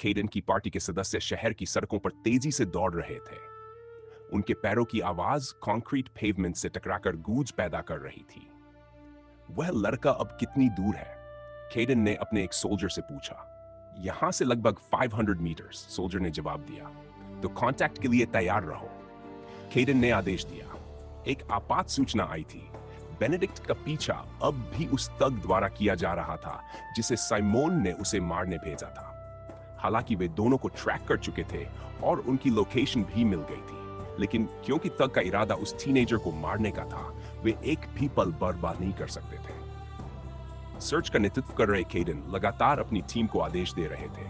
केडन की पार्टी के सदस्य शहर की सड़कों पर तेजी से दौड़ रहे थे। उनके पैरों की आवाज कंक्रीट पेवमेंट से टकराकर गूंज पैदा कर रही थी। वह लड़का अब कितनी दूर है? केडन ने अपने एक सोल्जर से पूछा। यहां से लगभग 500 मीटर्स, सोल्जर ने जवाब दिया। तो कांटेक्ट के लिए तैयार रहो। केडन ने आदेश दिया। एक आपात सूचना आई थी। बेनेडिक्ट का पीछा अब भी उस तग द्वारा किया जा रहा था जिसे साइमोन ने उसे मारने भेजा था। हालांकि वे दोनों को ट्रैक कर चुके थे और उनकी लोकेशन भी मिल गई थी, लेकिन क्योंकि तग का इरादा उस टीनेजर को मारने का था, वे एक भी पल बर्बाद नहीं कर सकते थे। सर्च का नेतृत्व कर रहे केडन लगातार अपनी टीम को आदेश दे रहे थे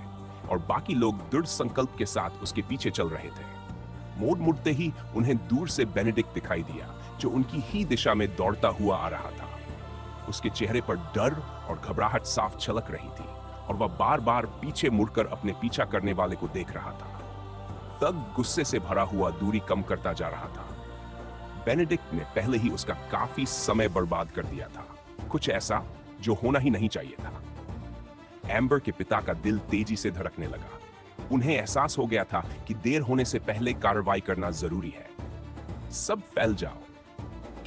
और बाकी लोग दृढ़ संकल्प के साथ उसके पीछे चल रहे थे। मोड़ मुड़ते ही उन्हें दूर से बेनेडिक्ट दिखाई दिया, जो उनकी ही दिशा में दौड़ता हुआ आ रहा था। उसके चेहरे पर डर और घबराहट साफ झलक रही थी और वह बार-बार पीछे मुड़कर अपने पीछा करने वाले को देख रहा था। तग गुस्से से भरा हुआ दूरी कम करता जा रहा था। बेनेडिक्ट ने पहले ही उसका काफी समय बर्बाद कर दिया था, कुछ ऐसा जो होना ही नहीं चाहिए था। एम्बर के पिता का दिल तेजी से धड़कने लगा। उन्हें एहसास हो गया था कि देर होने से पहले कार्रवाई करना जरूरी है। सब फैल जाओ,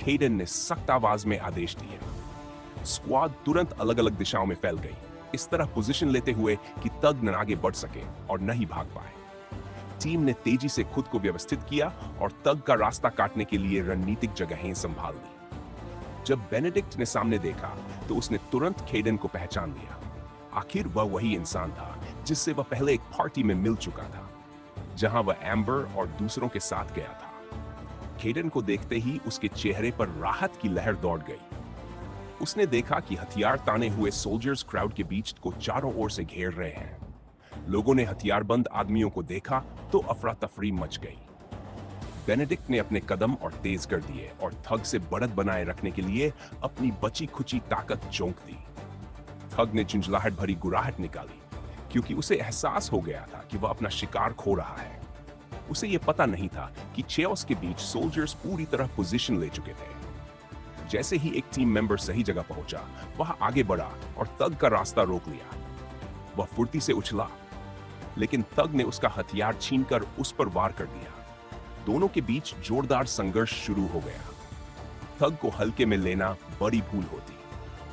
केडन ने सख्त आवाज में आदेश दिया। स्क्वाड तुरंत अलग-अलग दिशाओं में फैल गई, इस तरह पोजीशन लेते हुए कि तग न आगे बढ़ सके और न ही भाग पाए। टीम ने तेजी से खुद को व्यवस्थित किया और तग का रास्ता काटने के लिए रणनीतिक जगहें संभाल ली। जब बेनेडिक्ट ने सामने देखा तो उसने तुरंत केडन को पहचान लिया। आखिर वह वही इंसान था जिससे वह पहले एक पार्टी में मिल चुका था, जहां वह एम्बर और दूसरों के साथ गया था। केडन को देखते ही उसके चेहरे पर राहत की लहर दौड़ गई। उसने देखा कि हथियार ताने हुए सोल्जर्स क्राउड के बीच को चारों ओर से घेर रहे हैं। लोगों ने हथियारबंद आदमियों को देखा तो अफरा तफरी मच गई। बेनेडिक्ट ने अपने कदम और तेज कर दिए और थग से बढ़त बनाए रखने के लिए अपनी बची खुची ताकत झोंक दी। थग ने झुंझलाहट भरी गुर्राहट निकाली, क्योंकि उसे एहसास हो गया था कि वह अपना शिकार खो रहा है। उसे यह पता नहीं था कि चेओस के बीच सोल्जर्स पूरी तरह पोजीशन ले चुके थे। जैसे ही एक टीम मेंबर सही जगह पहुंचा, वह आगे बढ़ा और तग का रास्ता रोक लिया। वह फुर्ती से उछला, लेकिन तग ने उसका हथियार छीनकर उस पर वार कर दिया। दोनों के बीच जोरदार संघर्ष शुरू हो गया। थग को हल्के में लेना बड़ी भूल होती।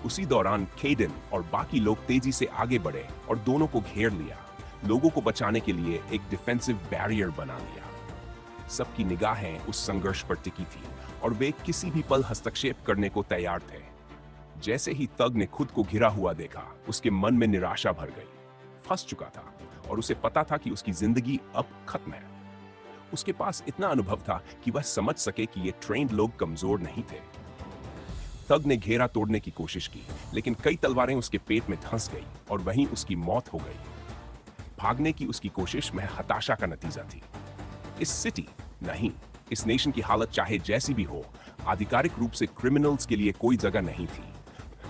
उसी दौरान केडन और बाकी लोग तेजी से आगे बढ़े और दोनों को घेर लिया। लोगों को बचाने के लिए एक डिफेंसिव बैरियर बना लिया। सबकी निगाहें उस संघर्ष पर टिकी थी और वे किसी भी पल हस्तक्षेप करने को तैयार थे। जैसे ही तग ने खुद को घिरा हुआ देखा, उसके मन में निराशा भर गई। फंस चुका था और उसे पता था कि उसकी जिंदगी अब खत्म है। उसके पास इतना अनुभव था कि वह समझ सके कि ये ट्रेन्ड लोग कमजोर नहीं थे। तग ने घेरा तोड़ने की कोशिश की, लेकिन कई तलवारें उसके पेट में धंस गई और वहीं उसकी मौत हो गई। भागने की उसकी कोशिश में हताशा का नतीजा थी। इस सिटी नहीं, इस नेशन की हालत चाहे जैसी भी हो, आधिकारिक रूप से क्रिमिनल्स के लिए कोई जगह नहीं थी,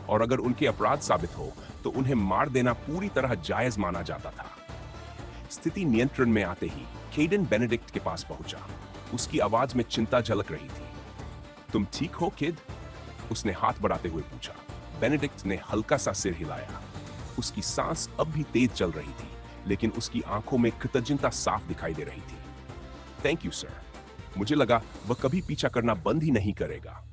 और अगर उनके अपराध साबित हो तो उन्हें मार देना पूरी तरह जायज माना जाता था। स्थिति नियंत्रण में आते ही केडन बेनेडिक्ट के पास पहुंचा। उसकी आवाज में चिंता झलक रही थी। तुम ठीक हो किड? उसने हाथ बढ़ाते हुए पूछा। बेनेडिक्ट ने हल्का सा सिर हिलाया। उसकी सांस अब भी तेज चल रही थी, लेकिन उसकी आंखों में कृतज्ञता साफ दिखाई दे रही थी। थैंक यू सर, मुझे लगा वह कभी पीछा करना बंद ही नहीं करेगा।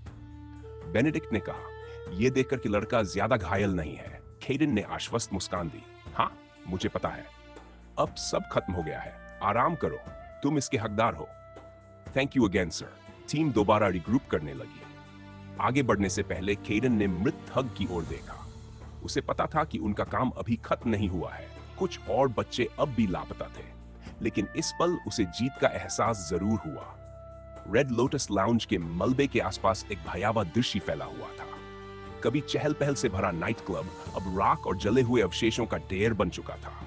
बेनेडिक्ट ने कहा, यह देखकर कि लड़का ज्यादा घायल नहीं है। केडन ने आश्वस्त मुस्कान दी। हाँ, मुझे पता है। अब सब खत्म हो गया है, आराम करो, तुम इसके हकदार हो। Thank you again sir. Team दोबारा रिग्रुप करने लगी। आगे बढ़ने से पहले केडन ने मृत थग की ओर देखा। उसे पता था कि उनका काम अभी खत्म नहीं हुआ है। कुछ और बच्चे अब भी लापता थे, लेकिन इस पल उसे जीत का एहसास जरूर हुआ। रेड लोटस लाउंज के मलबे के आसपास एक भयावह दृश्य फैला हुआ था। कभी चहल पहल से भरा नाइट क्लब अब राख और जले हुए अवशेषों का ढेर बन चुका था।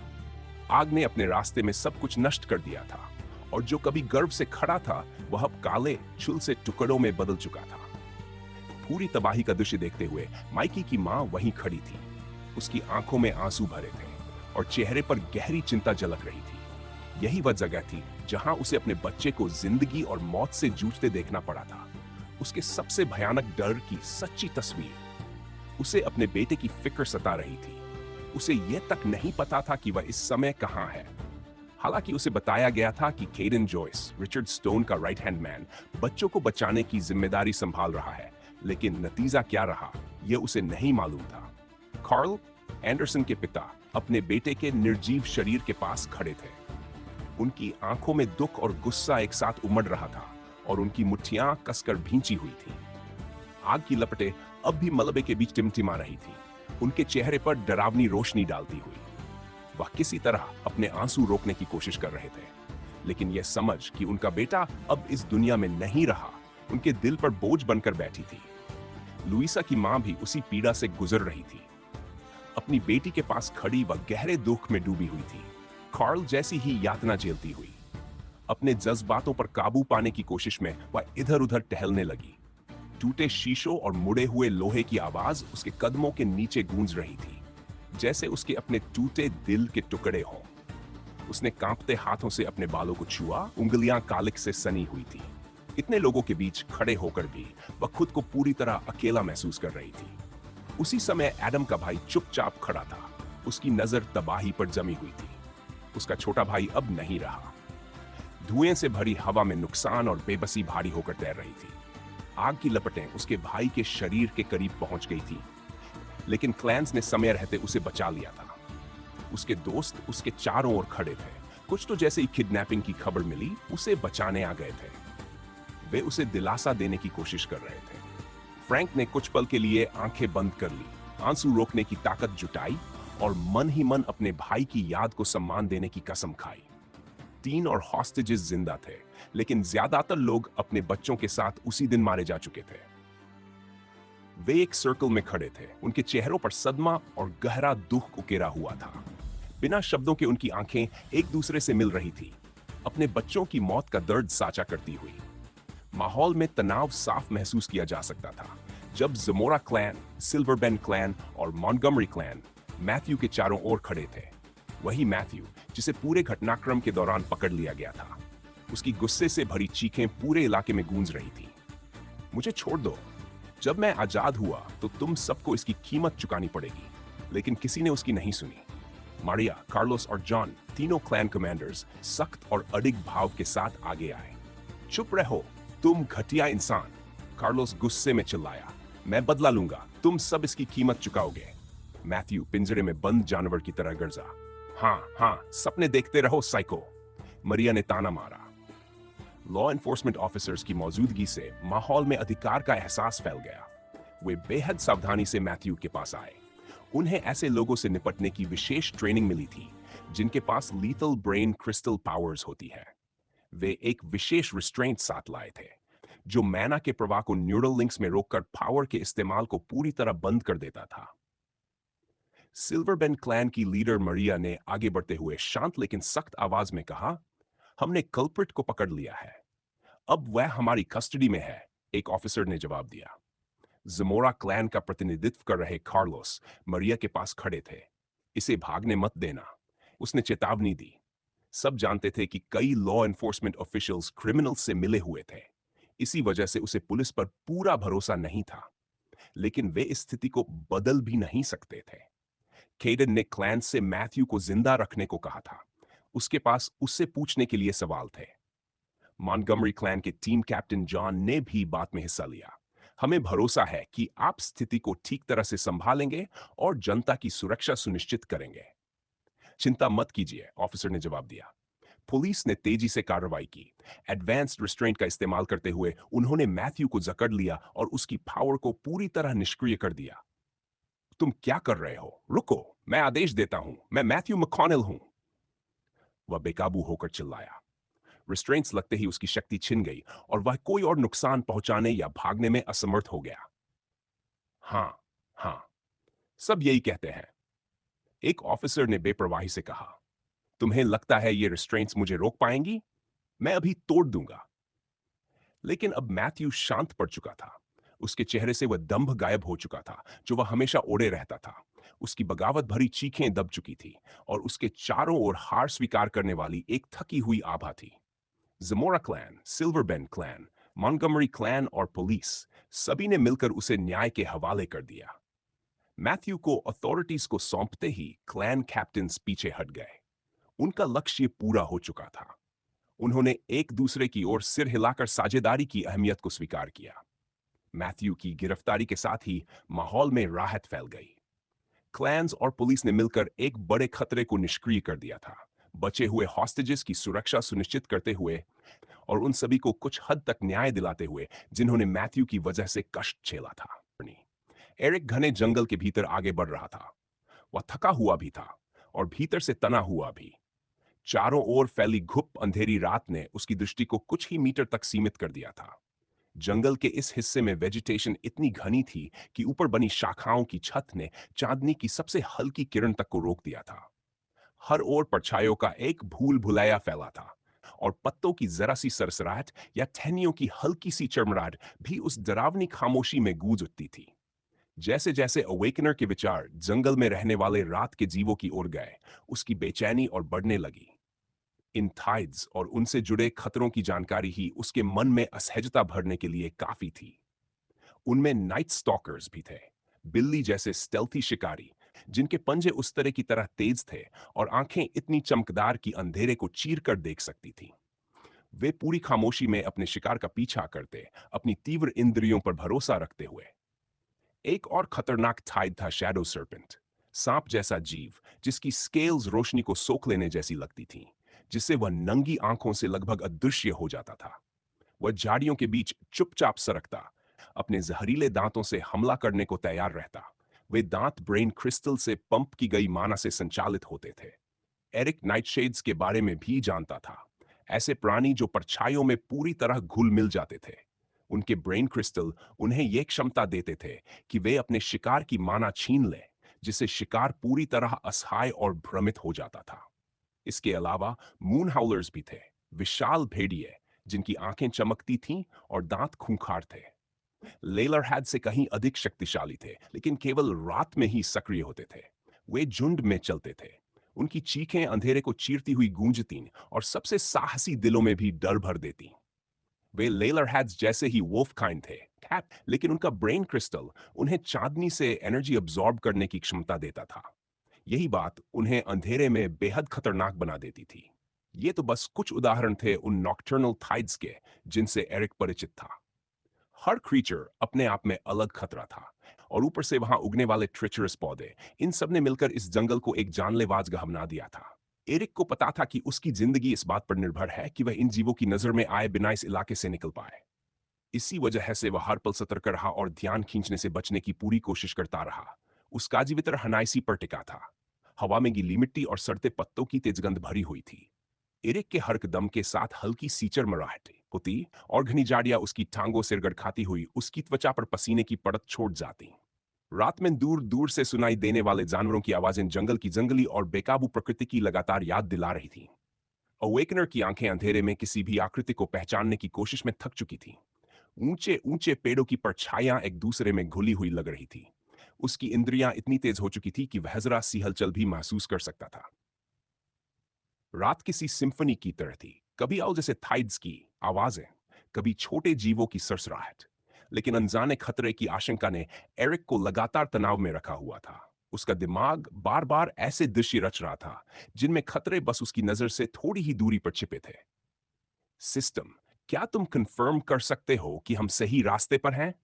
आग ने अपने रास्ते में सब कुछ नष्ट कर दिया था, और जो कभी गर्व से खड़ा था वह अब काले छुल से टुकड़ों में बदल चुका था। पूरी तबाही का दृश्य देखते हुए माइकी की मां वहीं खड़ी थी। उसकी आंखों में आंसू भरे थे और चेहरे पर गहरी चिंता झलक रही थी। यही वह जगह थी जहां उसे अपने बच्चे को जिंदगी और मौत से जूझते देखना पड़ा था। उसके सबसे भयानक डर की सच्ची तस्वीर। उसे अपने बेटे की फिक्र सता रही थी। उसे यह तक नहीं पता था कि वह इस समय कहां है। हालांकि उसे बताया गया था कि केडन जॉयस, रिचर्ड स्टोन का राइट हैंड मैन, बच्चों को बचाने की जिम्मेदारी संभाल रहा है, लेकिन नतीजा क्या रहा यह उसे नहीं मालूम था। कार्ल एंडरसन के पिता अपने बेटे के निर्जीव शरीर के पास खड़े थे। उनकी आंखों में दुख और गुस्सा एक साथ उमड़ रहा था और उनकी मुट्ठियां कसकर भींची हुई थी। आग की लपटें अब भी मलबे के बीच टिमटिमा रही थी, उनके चेहरे पर डरावनी रोशनी डालती हुई। वह किसी तरह अपने आंसू रोकने की कोशिश कर रहे थे, लेकिन यह समझ कि उनका बेटा अब इस दुनिया में नहीं रहा उनके दिल पर बोझ बनकर बैठी थी। लुइसा की मां भी उसी पीड़ा से गुजर रही थी। अपनी बेटी के पास खड़ी वह गहरे दुख में डूबी हुई थी, कार्ल जैसी ही यातना झेलती हुई। अपने जज्बातों पर काबू पाने की कोशिश में वह इधर उधर टहलने लगी। टूटे शीशों और मुड़े हुए लोहे की आवाज उसके कदमों के नीचे गूंज रही थी, जैसे उसके अपने टूटे दिल के टुकड़े हों। उसने कांपते हाथों से अपने बालों को छुआ, उंगलियां कालिक से सनी हुई थी। इतने लोगों के बीच खड़े होकर भी वह खुद को पूरी तरह अकेला महसूस कर रही थी। उसी समय एडम का भाई चुपचाप खड़ा था, उसकी नजर तबाही पर जमी हुई थी। उसका छोटा भाई अब नहीं रहा। धुएं से भरी हवा में नुकसान और बेबसी भारी होकर तैर रही थी। आग की लपटें उसके भाई के शरीर के करीब पहुंच गई थी, लेकिन क्लैंस ने समय रहते उसे बचा लिया था। उसके दोस्त उसके चारों ओर खड़े थे। कुछ तो जैसे ही किडनैपिंग की खबर मिली उसे बचाने आ गए थे। वे उसे दिलासा देने की कोशिश कर रहे थे। फ्रैंक ने कुछ पल के लिए आंखें बंद कर ली, आंसू रोकने की ताकत जुटाई और मन ही मन अपने भाई की याद को सम्मान देने की कसम खाई। 3 और हॉस्टेजेस जिंदा थे, लेकिन ज्यादातर लोग अपने बच्चों के साथ उसी दिन मारे जा चुके थे। वे एक सर्कल में खड़े थे, उनके चेहरों पर सदमा और गहरा दुख उकेरा हुआ था। बिना शब्दों के उनकी आंखें एक दूसरे से मिल रही थी, अपने बच्चों की मौत का दर्द साझा करती हुई। माहौल में तनाव साफ महसूस किया जा सकता था जब ज़मोरा क्लैन, सिल्वरबेंड क्लैन और मॉन्टगमरी क्लैन मैथ्यू के चारों ओर खड़े थे। वही मैथ्यू जिसे पूरे घटनाक्रम के दौरान पकड़ लिया गया था। उसकी गुस्से से भरी चीखें पूरे इलाके में गूंज रही थी। मुझे छोड़ दो, जब मैं आजाद हुआ तो तुम सबको इसकी कीमत चुकानी पड़ेगी। लेकिन किसी ने उसकी नहीं सुनी। मारिया, कार्लोस और जॉन, तीनों क्लैन कमांडर्स सख्त और अडिग भाव के साथ आगे आए। चुप रहो, तुम घटिया इंसान, कार्लोस गुस्से में चिल्लाया। मैं बदला लूंगा, तुम सब इसकी कीमत चुकाओगे। मैथ्यू पिंजरे में बंद जानवर की तरह गर्जा। हाँ, सपने देखते रहो साइको, मरिया ने ताना मारा। लॉ एनफोर्समेंट ऑफिसर्स की मौजूदगी से माहौल में अधिकार का एहसास फैल गया। वे बेहद सावधानी से मैथ्यू के पास आए। उन्हें ऐसे लोगों से निपटने की विशेष ट्रेनिंग मिली थी जिनके पास लीथल ब्रेन क्रिस्टल पावर्स होती है। वे एक विशेष रिस्ट्रेंट साथ लाए थे जो मैना के प्रवाह को न्यूरल लिंक्स में रोककर पावर के इस्तेमाल को पूरी तरह बंद कर देता था। सिल्वरबेंड क्लैन की लीडर मरिया ने आगे बढ़ते हुए शांत लेकिन सख्त आवाज में कहा, हमने कल्प्रिट को पकड़ लिया है, अब वह हमारी कस्टडी में है। एक ऑफिसर ने जवाब दिया। ज़मोरा क्लैन का प्रतिनिधित्व कर रहे कार्लोस मरिया के पास खड़े थे। इसे भागने मत देना, उसने चेतावनी दी। सब जानते थे कि कई लॉ एनफोर्समेंट ऑफिशियल्स क्रिमिनल से मिले हुए थे, इसी वजह से उसे पुलिस पर पूरा भरोसा नहीं था। लेकिन वे इस स्थिति को बदल भी नहीं सकते थे। केडन ने क्लैन से मैथ्यू को जिंदा रखने को कहा था। उसके पास उससे पूछने के लिए सवाल थे। मॉन्टगमरी क्लैन के टीम कैप्टन जॉन ने भी बात में हिस्सा लिया। हमें भरोसा है कि आप स्थिति को ठीक तरह से संभालेंगे और जनता की सुरक्षा सुनिश्चित करेंगे। चिंता मत कीजिए, ऑफिसर ने जवाब दिया। पुलिस ने तेजी से कार्रवाई की। एडवांस्ड रिस्ट्रेंट का इस्तेमाल करते हुए उन्होंने मैथ्यू को जकड़ लिया और उसकी पावर को पूरी तरह निष्क्रिय कर दिया। तुम क्या कर रहे हो? रुको, मैं आदेश देता हूं, मैं मैथ्यू मैकॉनेल हूं, वह बेकाबू होकर चिल्लाया। रिस्ट्रेंट्स लगते ही उसकी शक्ति छिन गई और वह कोई और नुकसान पहुंचाने या भागने में असमर्थ हो गया। हाँ, सब यही कहते हैं, एक ऑफिसर ने बेपरवाही से कहा। तुम्हें लगता है ये रिस्ट्रेंट्स मुझे रोक पाएंगी? मैं अभी तोड़ दूंगा। लेकिन अब मैथ्यू शांत पड़ चुका था। उसके चेहरे से वह दंभ गायब हो चुका था जो वह हमेशा ओढ़े रहता था। उसकी बगावत भरी चीखें दब चुकी थी और उसके चारों ओर हार स्वीकार करने वाली एक थकी हुई आभा थी। ज़मोरा क्लैन, सिल्वरबेंड क्लैन, मॉन्टगमरी क्लैन और पुलिस सभी ने मिलकर उसे न्याय के हवाले कर दिया। मैथ्यू को अथॉरिटीज को सौंपते ही क्लैन कैप्टन्स पीछे हट गए। उनका लक्ष्य पूरा हो चुका था। उन्होंने एक दूसरे की ओर सिर हिलाकर साझेदारी की अहमियत को स्वीकार किया। मैथ्यू की गिरफ्तारी के साथ ही माहौल में राहत फैल गई। क्लैंस और पुलिस ने मिलकर एक बड़े खतरे को निष्क्रिय कर दिया था, बचे हुए हॉस्टेजेस की सुरक्षा सुनिश्चित करते हुए और उन सभी को कुछ हद तक न्याय दिलाते हुए जिन्होंने मैथ्यू की वजह से कष्ट झेला था। एरिक घने जंगल के भीतर आगे बढ़ रहा था। वह थका हुआ भी था और भीतर से तना हुआ भी। चारों ओर फैली घुप अंधेरी रात ने उसकी दृष्टि को कुछ ही मीटर तक सीमित कर दिया था। जंगल के इस हिस्से में वेजिटेशन इतनी घनी थी कि ऊपर बनी शाखाओं की छत ने चांदनी की सबसे हल्की किरण तक को रोक दिया था। हर ओर परछाइयों का एक भूल भुलैया फैला था और पत्तों की जरा सी सरसराहट या टहनियों की हल्की सी चरमराहट भी उस डरावनी खामोशी में गूंज उठती थी। जैसे जैसे अवेकनर के विचार जंगल में रहने वाले रात के जीवों की ओर गए, उसकी बेचैनी और बढ़ने लगी। इन थाइड्स और उनसे जुड़े खतरों की जानकारी ही उसके मन में असहजता भरने के लिए काफी थी। उनमें नाइट स्टॉकर्स भी थे, बिल्ली जैसे स्टेल्थी शिकारी जिनके पंजे उस तरह की तरह तेज थे और आंखें इतनी चमकदार कि अंधेरे को चीर कर देख सकती थीं। वे पूरी खामोशी में अपने शिकार का पीछा करते, अपनी तीव्र इंद्रियों पर भरोसा रखते हुए। एक और खतरनाक थाइड था शैडो सर्पेंट, सांप जैसा जीव जिसकी स्केल्स रोशनी को सोख लेने जैसी लगती थीं, जिससे वह नंगी आंखों से लगभग अदृश्य हो जाता था। वह झाड़ियों के बीच चुपचाप सरकता, अपने जहरीले दांतों से हमला करने को तैयार रहता। वे दांत ब्रेन क्रिस्टल से पंप की गई माना से संचालित होते थे। एरिक नाइटशेड्स के बारे में भी जानता था, ऐसे प्राणी जो परछाइयों में पूरी तरह घुल मिल जाते थे। उनके ब्रेन क्रिस्टल उन्हें यह क्षमता देते थे कि वे अपने शिकार की माना छीन लें, जिससे शिकार पूरी तरह असहाय और भ्रमित हो जाता था। इसके अलावा मून हाउलर्स भी थे, विशाल भेड़िए जिनकी आंखें चमकती थीं और दांत खूंखार थे। लेलरहैड से कहीं अधिक शक्तिशाली थे, लेकिन केवल रात में ही सक्रिय होते थे। वे झुंड में चलते थे। उनकी चीखें अंधेरे को चीरती हुई गूंजती और सबसे साहसी दिलों में भी डर भर देती। वे लेलरहैड्स जैसे ही वोल्फ काइंड थे, कैट, लेकिन उनका ब्रेन क्रिस्टल उन्हें चांदनी से एनर्जी अब्सॉर्ब करने की क्षमता देता था। यही बात उन्हें अंधेरे में बेहद खतरनाक बना देती थी। ये तो बस कुछ उदाहरण थे उन नॉकटर्नल थाइड्स के जिनसे एरिक परिचित था। हर क्रीचर अपने आप में अलग खतरा था और ऊपर से वहां उगने वाले ट्रेचरस पौधे, इन सब ने मिलकर इस जंगल को एक जानलेवा जगह बना दिया था। एरिक को पता था कि उसकी जिंदगी इस बात पर निर्भर है कि वह इन जीवों की नजर में आए बिना इस इलाके से निकल पाए। इसी वजह से वह हर पल सतर्क रहा और ध्यान खींचने से बचने की पूरी कोशिश करता रहा। उसका जीवित हनाइसी पर टिका था। हवा में गीली मिट्टी और सड़ते पत्तों की तेज गंध भरी हुई थी। एरिक के हर कदम के साथ हल्की सी चरमराहट होती और घनी झाड़ियां उसकी टांगों से गड़खाती हुई उसकी त्वचा पर पसीने की परत छोड़ जाती। रात में दूर दूर से सुनाई देने वाले जानवरों की आवाजें जंगल की जंगली और बेकाबू प्रकृति की लगातार याद दिला रही थीं। अवेकनर की आंखें अंधेरे में किसी भी आकृति को पहचानने की कोशिश में थक चुकी थीं। ऊंचे ऊंचे पेड़ों की परछाइयां एक दूसरे में घुली हुई लग रही थी। उसकी इंद्रियां इतनी तेज हो चुकी थी कि वह जरा सी हलचल भी महसूस कर सकता था। रात किसी सिम्फनी की तरह थी, कभी आओ जैसे थाइड्स की आवाजें, कभी छोटे जीवों की सरसराहट। लेकिन अनजाने खतरे की आशंका ने एरिक को लगातार तनाव में रखा हुआ था। उसका दिमाग बार बार ऐसे दृश्य रच रहा था जिनमें खतरे बस उसकी नजर से थोड़ी ही दूरी पर छिपे थे। सिस्टम, क्या तुम कंफर्म कर सकते हो कि हम सही रास्ते पर हैं?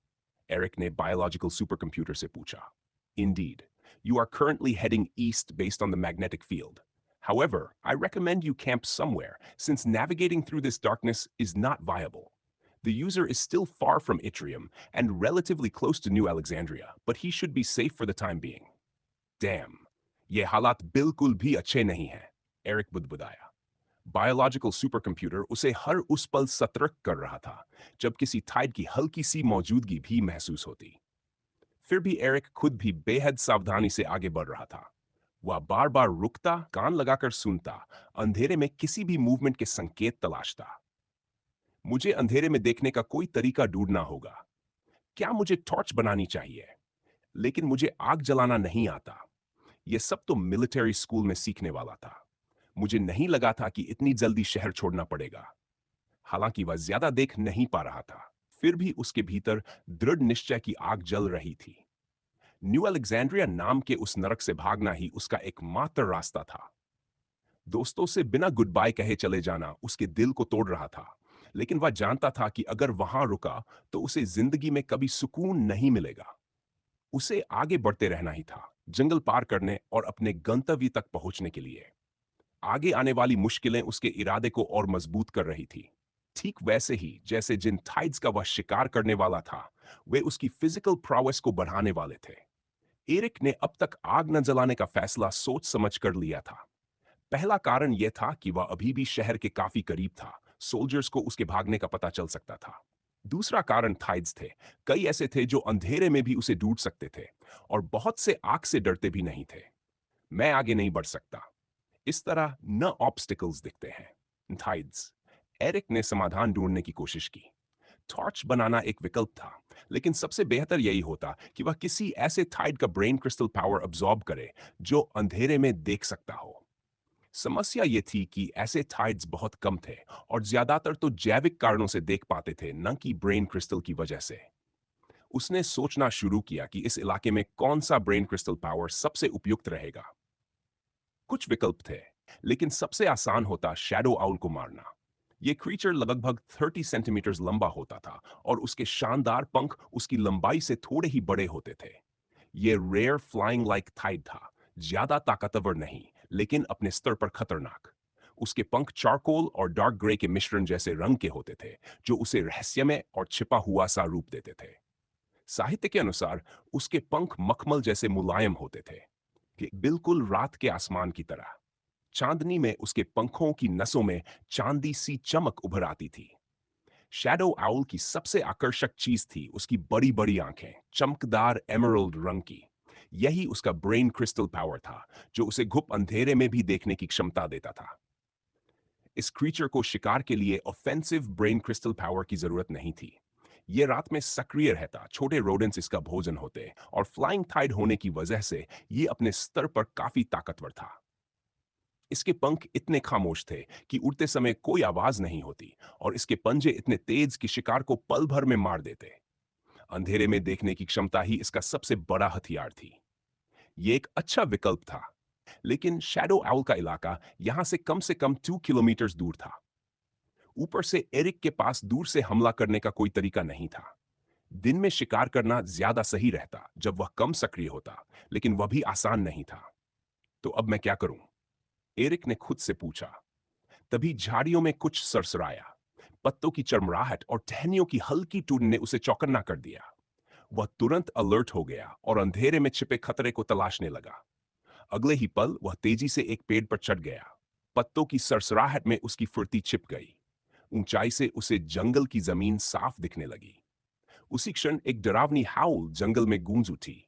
एरिक ने बायोलॉजिकल सुपरकंप्यूटर से पूछा। Indeed, you are currently heading east based on the magnetic field. However, I recommend you camp somewhere since navigating through this darkness is not viable. The user is still far from Itrium and relatively close to New Alexandria, but he should be safe for the time being. Damn, ये हालात बिल्कुल भी अच्छे नहीं हैं, Eric बुदबुदाया। Biological supercomputer उसे हर उस पल सतर्क कर रहा था जब किसी थाइड की हल्की सी मौजूदगी भी महसूस होती। फिर भी एरिक खुद भी बेहद सावधानी से आगे बढ़ रहा था। वह बार बार रुकता, कान लगाकर सुनता, अंधेरे में किसी भी मूवमेंट के संकेत तलाशता। मुझे अंधेरे में देखने का कोई तरीका ढूंढना होगा। क्या मुझे टॉर्च बनानी चाहिए? लेकिन मुझे आग जलाना नहीं आता। यह सब तो मिलिट्री स्कूल में सीखने वाला था। मुझे नहीं लगा था कि इतनी जल्दी शहर छोड़ना पड़ेगा। हालांकि वह ज्यादा देख नहीं पा रहा था, फिर भी उसके भीतर दृढ़ निश्चय की आग जल रही थी। न्यू अलेक्जेंड्रिया नाम के उस नरक से भागना ही उसका एकमात्र रास्ता था। दोस्तों से बिना गुड बाय कहे चले जाना उसके दिल को तोड़ रहा था, लेकिन वह जानता था कि अगर वहां रुका तो उसे जिंदगी में कभी सुकून नहीं मिलेगा। उसे आगे बढ़ते रहना ही था, जंगल पार करने और अपने गंतव्य तक पहुंचने के लिए। आगे आने वाली मुश्किलें उसके इरादे को और मजबूत कर रही थी। ठीक वैसे ही जैसे जिन टाइड्स का वह शिकार करने वाला था, वे उसकी फिजिकल प्रोवेस को बढ़ाने वाले थे। एरिक ने अब तक आग न जलाने का फैसला सोच समझ कर लिया था। पहला कारण यह था कि वह अभी भी शहर के काफी करीब था, सोल्जर्स को उसके भागने का पता चल सकता था। दूसरा कारण थाइड्स थे। कई ऐसे थे जो अंधेरे में भी उसे ढूंढ सकते थे, और बहुत से आग से डरते भी नहीं थे। मैं आगे नहीं बढ़ सकता, इस तरह न ऑब्स्टिकल्स दिखते हैं। थाइड्स। एरिक ने समाधान ढूंढने की कोशिश की। टॉर्च बनाना एक विकल्प था, लेकिन सबसे बेहतर यही होता कि वह किसी ऐसे थाइड का ब्रेन क्रिस्टल पावर अब्सॉर्ब करे जो अंधेरे में देख सकता हो। समस्या ये थी कि ऐसे थाइड्स बहुत कम थे, और ज्यादातर तो जैविक कारणों से देख पाते थे, न कि ब्रेन क्रिस्टल की वजह से। उसने सोचना शुरू किया कि इस इलाके में कौन सा ब्रेन क्रिस्टल पावर सबसे उपयुक्त रहेगा। कुछ विकल्प थे, लेकिन सबसे आसान होता शैडो आउल को मारना। यह क्रीचर लगभग 30 सेंटीमीटर लंबा होता था, और उसके शानदार पंख उसकी लंबाई से थोड़े ही बड़े होते थे। यह रेयर फ्लाइंग लाइक थाइड था, ज्यादा ताकतवर नहीं, लेकिन अपने स्तर पर खतरनाक। उसके पंख चारकोल और डार्क ग्रे के मिश्रण जैसे रंग के होते थे, जो उसे रहस्यमय और छिपा हुआ सा रूप देते थे। साहित्य के अनुसार उसके पंख मखमल जैसे मुलायम होते थे, कि बिल्कुल रात के आसमान की तरह। चांदनी में उसके पंखों की नसों में चांदी सी चमक उभर आती थी। शैडो आउल की सबसे आकर्षक चीज थी उसकी बड़ी बड़ी आंखें, चमकदार एमरल्ड रंग की। यही उसका ब्रेन क्रिस्टल पावर था, जो उसे घुप अंधेरे में भी देखने की क्षमता देता था। इस क्रीचर को शिकार के लिए ऑफेंसिव ब्रेन क्रिस्टल पावर की जरूरत नहीं थी। ये रात में सक्रिय रहता, छोटे रोडेंट्स इसका भोजन होते, और फ्लाइंग थाइड होने की वजह से ये अपने स्तर पर काफी ताकतवर था। इसके पंख इतने खामोश थे कि उड़ते समय कोई आवाज नहीं होती, और इसके पंजे इतने तेज कि शिकार को पल भर में मार देते। अंधेरे में देखने की क्षमता ही इसका सबसे बड़ा हथियार थी। ये एक अच्छा विकल्प था, लेकिन शैडो आउल का इलाका यहां से कम 2 किलोमीटर दूर था। ऊपर से एरिक के पास दूर से हमला करने का कोई तरीका नहीं था। दिन में शिकार करना ज्यादा सही रहता जब वह कम सक्रिय होता, लेकिन वह भी आसान नहीं था। तो अब मैं क्या करूं? एरिक ने खुद से पूछा। तभी झाड़ियों में कुछ सरसराया। पत्तों की चरमराहट और टहनियों की हल्की टून ने उसे चौकन्ना कर दिया। वह तुरंत अलर्ट हो गया और अंधेरे में छिपे खतरे को तलाशने लगा। अगले ही पल वह तेजी से एक पेड़ पर चढ़ गया। पत्तों की सरसराहट में उसकी फुर्ती छिप गई। ऊंचाई से उसे जंगल की जमीन साफ दिखने लगी। उसी क्षण एक डरावनी हाउल जंगल में गूंज उठी,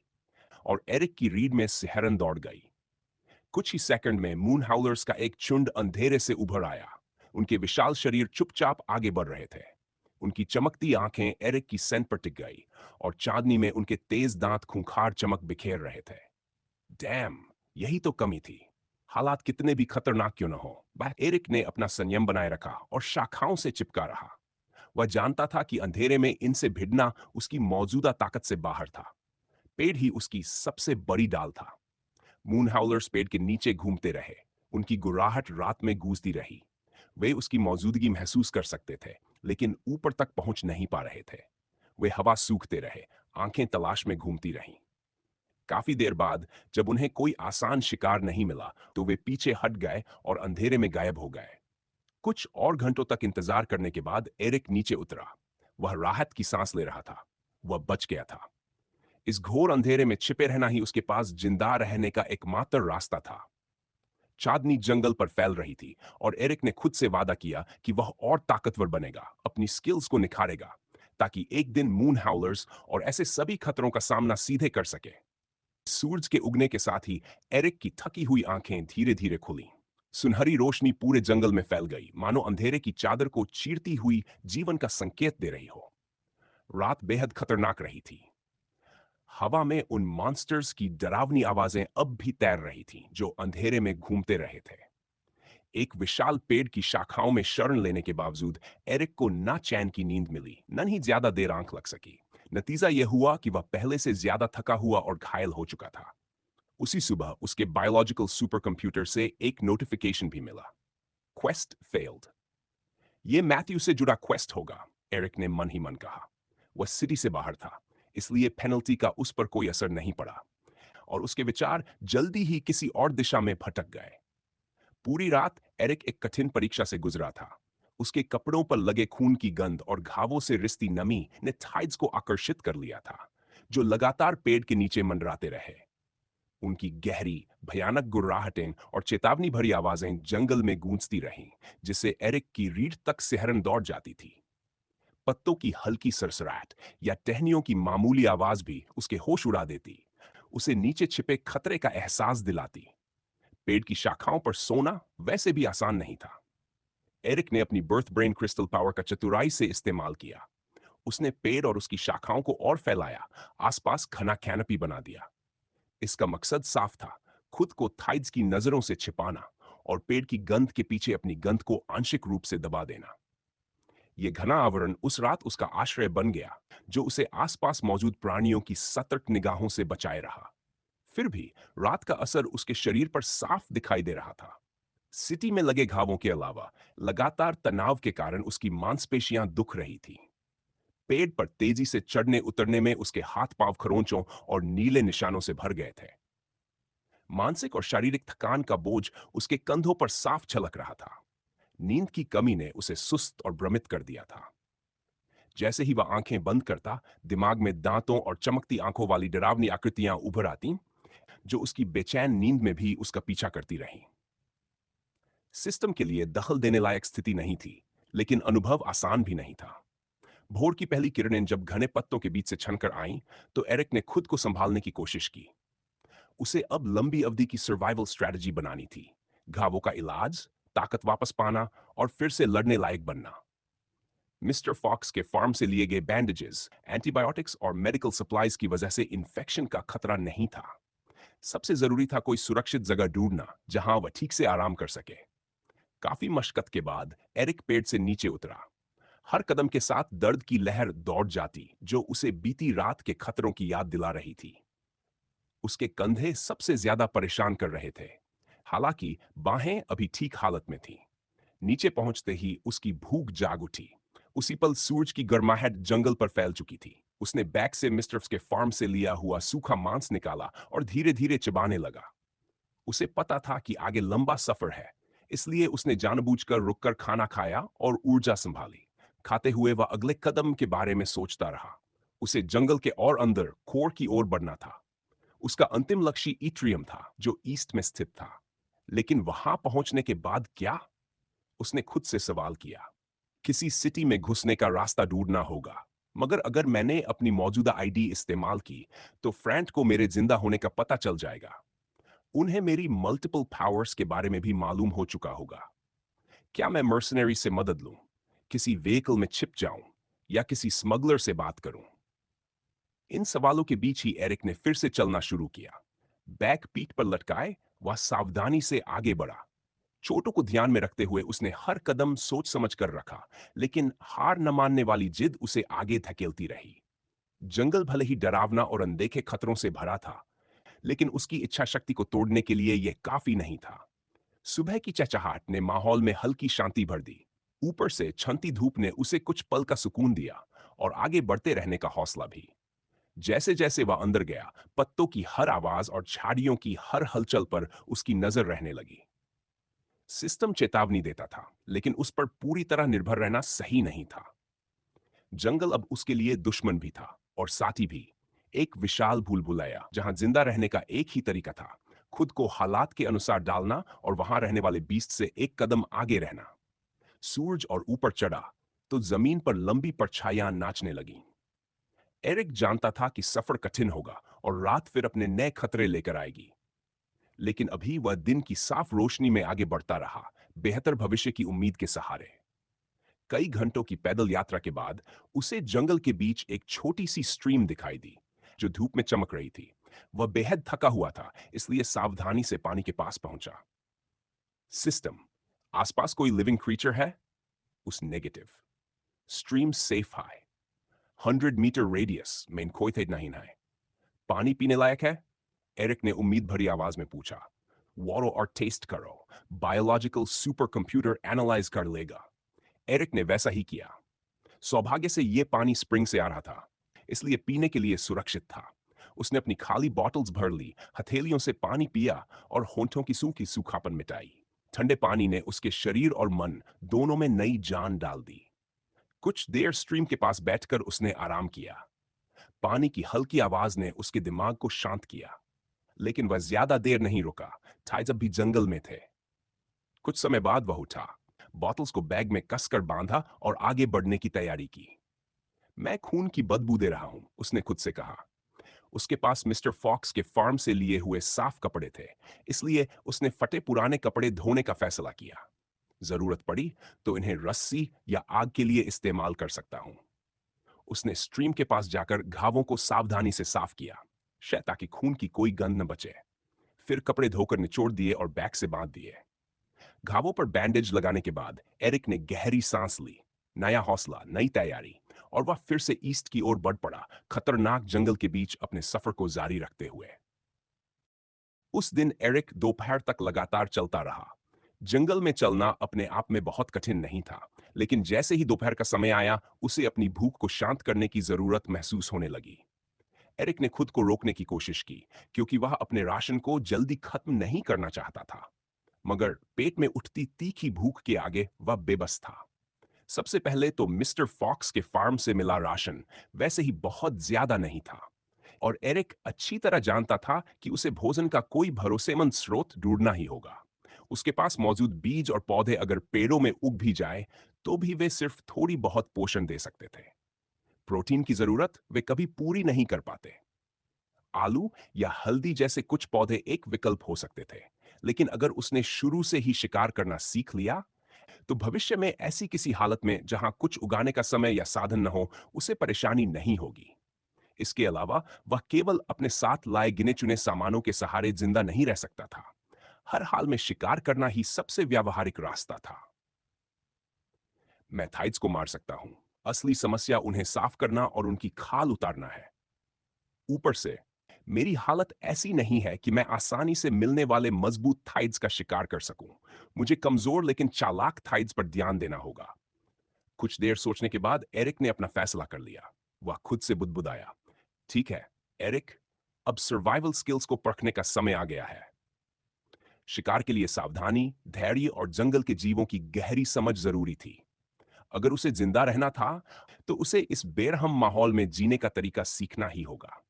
और एरिक की रीढ़ में सिहरन दौड़ गई। कुछ ही सेकंड में मून हाउलर्स का एक झुंड अंधेरे से उभर आया। उनके विशाल शरीर चुपचाप आगे बढ़ रहे थे। उनकी चमकती आंखें एरिक की सेंट पर टिक गई, और चांदनी में उनके तेज दांत खूंखार चमक बिखेर रहे थे। डैम, यही तो कमी थी। हालात कितने भी खतरनाक क्यों न हो, एरिक ने अपना संयम बनाए रखा और शाखाओं से चिपका रहा। वह जानता था कि अंधेरे में इनसे भिड़ना उसकी मौजूदा ताकत से बाहर था। पेड़ ही उसकी सबसे बड़ी डाल था। मून हाउलर्स पेड़ के नीचे घूमते रहे। उनकी गुर्राहट रात में गूंजती रही। वे उसकी मौजूदगी महसूस कर सकते थे, लेकिन ऊपर तक पहुंच नहीं पा रहे थे। वे हवा सूखते रहे, आंखें तलाश में घूमती रहीं। काफी देर बाद जब उन्हें कोई आसान शिकार नहीं मिला, तो वे पीछे हट गए और अंधेरे में गायब हो गए। कुछ और घंटों तक इंतजार करने के बाद एरिक नीचे उतरा। वह राहत की सांस ले रहा था। वह बच गया था। इस घोर अंधेरे में छिपे रहना ही उसके पास जिंदा रहने का एकमात्र रास्ता था। चांदनी जंगल पर फैल रही थी, और एरिक ने खुद से वादा किया कि वह और ताकतवर बनेगा, अपनी स्किल्स को निखारेगा, ताकि एक दिन मून हाउलर्स और ऐसे सभी खतरों का सामना सीधे कर सके। सूरज के उगने के साथ ही एरिक की थकी हुई आंखें धीरे धीरे खुली। सुनहरी रोशनी पूरे जंगल में फैल गई, मानो अंधेरे की चादर को चीरती हुई जीवन का संकेत दे रही हो। रात बेहद खतरनाक रही थी। हवा में उन मॉन्स्टर्स की डरावनी आवाजें अब भी तैर रही थीं, जो अंधेरे में घूमते रहे थे। एक विशाल पेड़ की शाखाओं में शरण लेने के बावजूद एरिक को ना चैन की नींद मिली, न ही ज्यादा देर आंख लग सकी। नतीजा यह हुआ कि वह पहले से ज्यादा थका हुआ और घायल हो चुका था। उसी सुबह उसके बायोलॉजिकल सुपर कंप्यूटर से एक नोटिफिकेशन भी मिला। Quest failed. ये मैथ्यू से जुड़ा क्वेस्ट होगा, एरिक ने मन ही मन कहा। वह सिटी से बाहर था, इसलिए पेनल्टी का उस पर कोई असर नहीं पड़ा और उसके विचार जल्दी ही किसी और दिशा में भटक गए। पूरी रात एरिक एक कठिन परीक्षा से गुजरा था। उसके कपड़ों पर लगे खून की गंध और घावों से रिश्ती नमी ने टाइड्स को आकर्षित कर लिया था, जो लगातार पेड़ के नीचे मंडराते रहे। उनकी गहरी, भयानक गुर्राहटें और चेतावनी भरी आवाजें जंगल में गूंजती रहीं, जिससे एरिक की रीढ़ तक सिहरन दौड़ जाती थी। पत्तों की हल्की सरसराहट या टहनियों की मामूली आवाज भी उसके होश उड़ा देती, उसे नीचे छिपे खतरे का एहसास दिलाती। पेड़ की शाखाओं पर सोना वैसे भी आसान नहीं था। एरिक ने अपनी बर्थ ब्रेन क्रिस्टल पावर का चतुराई से इस्तेमाल किया। उसने पेड़ और उसकी शाखाओं को और फैलाया, आसपास घना कैनपी बना दिया। इसका मकसद साफ था, खुद को थाइड्स की नजरों से छिपाना और पेड़ की गंध के पीछे अपनी गंध को आंशिक रूप से दबा देना। यह घना आवरण उस रात उसका आश्रय बन गया, जो उसे आसपास मौजूद प्राणियों की सतर्क निगाहों से बचाए रहा। फिर भी रात का असर उसके शरीर पर साफ दिखाई दे रहा था। सिटी में लगे घावों के अलावा लगातार तनाव के कारण उसकी मांसपेशियां दुख रही थी। पेड़ पर तेजी से चढ़ने उतरने में उसके हाथ पांव खरोंचों और नीले निशानों से भर गए थे। मानसिक और शारीरिक थकान का बोझ उसके कंधों पर साफ झलक रहा था। नींद की कमी ने उसे सुस्त और भ्रमित कर दिया था। जैसे ही वह आंखें बंद करता, दिमाग में दांतों और चमकती आंखों वाली डरावनी आकृतियां उभर आती, जो उसकी बेचैन नींद में भी उसका पीछा करती रहीं। सिस्टम के लिए दखल देने लायक स्थिति नहीं थी, लेकिन अनुभव आसान भी नहीं था। भोर की पहली किरणें जब घने पत्तों के बीच से छनकर आईं, तो एरिक ने खुद को संभालने की कोशिश की। उसे अब लंबी अवधि की सर्वाइवल स्ट्रेटजी बनानी थी। घावों का इलाज, ताकत वापस पाना और फिर से लड़ने लायक बनना। मिस्टर फॉक्स के फार्म से लिए गए बैंडेजेस, एंटीबायोटिक्स और मेडिकल सप्लाईज की वजह से इन्फेक्शन का खतरा नहीं था। सबसे जरूरी था कोई सुरक्षित जगह ढूंढना, जहां वह ठीक से आराम कर सके। काफी मशक्कत के बाद एरिक पेड़ से नीचे उतरा। हर कदम के साथ दर्द की लहर दौड़ जाती, जो उसे बीती रात के खतरों की याद दिला रही थी। उसके कंधे सबसे ज्यादा परेशान कर रहे थे, हालांकि बाहें अभी ठीक हालत में थीं। नीचे पहुंचते ही उसकी भूख जाग उठी। उसी पल सूरज की गर्माहट जंगल पर फैल चुकी थी। उसने बैग से मिस्टर्स के फार्म से लिया हुआ सूखा मांस निकाला और धीरे धीरे चबाने लगा। उसे पता था कि आगे लंबा सफर है, इसलिए उसने जानबूझकर रुककर खाना खाया और ऊर्जा संभाली। खाते हुए वह अगले कदम के बारे में सोचता रहा। उसे जंगल के और अंदर कोर की ओर बढ़ना था। उसका अंतिम लक्ष्य ईट्रियम था, जो ईस्ट में स्थित था। लेकिन वहां पहुंचने के बाद क्या? उसने खुद से सवाल किया। किसी सिटी में घुसने का रास्ता ढूंढना होगा, मगर अगर मैंने अपनी मौजूदा आईडी इस्तेमाल की, तो फ्रैंक को मेरे जिंदा होने का पता चल जाएगा। उन्हें मेरी मल्टीपल पावर्स के बारे में भी मालूम हो चुका होगा। क्या मैं मर्सनरी से मदद लूं, किसी व्हीकल में छिप जाऊं या किसी स्मगलर से बात करूं? इन सवालों के बीच ही एरिक ने फिर से चलना शुरू किया। बैग पीठ पर लटकाए, वह सावधानी से आगे बढ़ा। चोटों को ध्यान में रखते हुए उसने हर कदम सोच समझ कर रखा, लेकिन हार न मानने वाली जिद उसे आगे धकेलती रही। जंगल भले ही डरावना और अनदेखे खतरों से भरा था, लेकिन उसकी इच्छा शक्ति को तोड़ने के लिए यह काफी नहीं था। सुबह की चहचहाट ने माहौल में हल्की शांति भर दी। ऊपर से छनती धूप ने उसे कुछ पल का सुकून दिया और आगे बढ़ते रहने का हौसला भी। जैसे जैसे वह अंदर गया, पत्तों की हर आवाज और झाड़ियों की हर हलचल पर उसकी नजर रहने लगी। सिस्टम चेतावनी देता था, लेकिन उस पर पूरी तरह निर्भर रहना सही नहीं था। जंगल अब उसके लिए दुश्मन भी था और साथी भी। एक विशाल भूलभुलैया जहां जिंदा रहने का एक ही तरीका था, खुद को हालात के अनुसार डालना और वहां रहने वाले बीस्ट से एक कदम आगे रहना। सूरज और ऊपर चढ़ा तो जमीन पर लंबी परछाइयां नाचने लगीं। एरिक जानता था कि सफर कठिन होगा और रात फिर अपने नए खतरे लेकर आएगी। लेकिन अभी वह दिन की साफ रोशनी में आगे बढ़ता रहा, बेहतर भविष्य की उम्मीद के सहारे। कई घंटों की पैदल यात्रा के बाद उसे जंगल के बीच एक छोटी सी स्ट्रीम दिखाई दी, जो धूप में चमक रही थी। वह बेहद थका हुआ था, इसलिए सावधानी से पानी के पास पहुंचा। सिस्टम, आसपास कोई लिविंग क्रीचर है? उस नेगेटिव। स्ट्रीम सेफ है। 100 मीटर रेडियस में कोई थे नहीं है। पानी पीने लायक है? एरिक ने उम्मीद भरी आवाज में पूछा। वारो और टेस्ट करो, बायोलॉजिकल सुपर कंप्यूटर एनालाइज कर लेगा। एरिक ने वैसा ही किया। सौभाग्य से यह पानी स्प्रिंग से आ रहा था, इसलिए पीने के लिए सुरक्षित था। उसने अपनी खाली बॉटल्स भर ली, हथेलियों से पानी पिया और होंठों की सूखी सूखापन मिटाई। ठंडे पानी ने उसके शरीर और मन दोनों में नई जान डाल दी। कुछ देर स्ट्रीम के पास बैठकर उसने आराम किया। पानी की हल्की आवाज ने उसके दिमाग को शांत किया। लेकिन वह ज्यादा देर नहीं रुका। टाइड्स अब भी जंगल में थे। कुछ समय बाद वह उठा, बॉटल्स को बैग में कसकर बांधा और आगे बढ़ने की तैयारी की। मैं खून की बदबू दे रहा हूं, उसने खुद से कहा। उसके पास मिस्टर फॉक्स के फार्म से लिए हुए साफ कपड़े थे, इसलिए उसने फटे पुराने कपड़े धोने का फैसला किया। जरूरत पड़ी तो इन्हें रस्सी या आग के लिए इस्तेमाल कर सकता हूं। उसने स्ट्रीम के पास जाकर घावों को सावधानी से साफ किया, शायद ताकि खून की कोई गंध न बचे। फिर कपड़े धोकर निचोड़ दिए और बैग से बांध दिए। घावों पर बैंडेज लगाने के बाद एरिक ने गहरी सांस ली। नया हौसला, नई तैयारी, और वह फिर से ईस्ट की ओर बढ़ पड़ा, खतरनाक जंगल के बीच अपने सफर को जारी रखते हुए। उस दिन एरिक दोपहर तक लगातार चलता रहा। जंगल में चलना अपने आप में बहुत कठिन नहीं था, लेकिन जैसे ही दोपहर का समय आया, उसे अपनी भूख को शांत करने की जरूरत महसूस होने लगी। एरिक ने खुद को रोकने की कोशिश की, क्योंकि वह अपने राशन को जल्दी खत्म नहीं करना चाहता था। मगर पेट में उठती तीखी भूख के आगे वह बेबस था। सबसे पहले तो मिस्टर फॉक्स के फार्म से मिला राशन वैसे ही बहुत ज्यादा नहीं था, और एरिक अच्छी तरह जानता था कि उसे भोजन का कोई भरोसेमंद स्रोत ढूंढना ही होगा। उसके पास मौजूद बीज और पौधे अगर पेड़ों में उग भी जाए, तो भी वे सिर्फ थोड़ी बहुत पोषण दे सकते थे। प्रोटीन की जरूरत वे कभी पूरी नहीं कर पाते। आलू या हल्दी जैसे कुछ पौधे एक विकल्प हो सकते थे, लेकिन अगर उसने शुरू से ही शिकार करना सीख लिया, तो भविष्य में ऐसी किसी हालत में जहां कुछ उगाने का समय या साधन न हो, उसे परेशानी नहीं होगी। इसके अलावा वह केवल अपने साथ लाए गिने चुने सामानों के सहारे जिंदा नहीं रह सकता था। हर हाल में शिकार करना ही सबसे व्यावहारिक रास्ता था। मैं थाइड्स को मार सकता हूं, असली समस्या उन्हें साफ करना और उनकी खाल उतारना है। ऊपर से मेरी हालत ऐसी नहीं है कि मैं आसानी से मिलने वाले मजबूत थाइड्स का शिकार कर सकूं। मुझे कमजोर लेकिन चालाक थाइड्स पर ध्यान देना होगा। कुछ देर सोचने के बाद एरिक ने अपना फैसला कर लिया। वह खुद से बुदबुदाया, ठीक है एरिक, अब सर्वाइवल स्किल्स को परखने का समय आ गया है। शिकार के लिए सावधानी, धैर्य और जंगल के जीवों की गहरी समझ जरूरी थी। अगर उसे जिंदा रहना था, तो उसे इस बेरहम माहौल में जीने का तरीका सीखना ही होगा।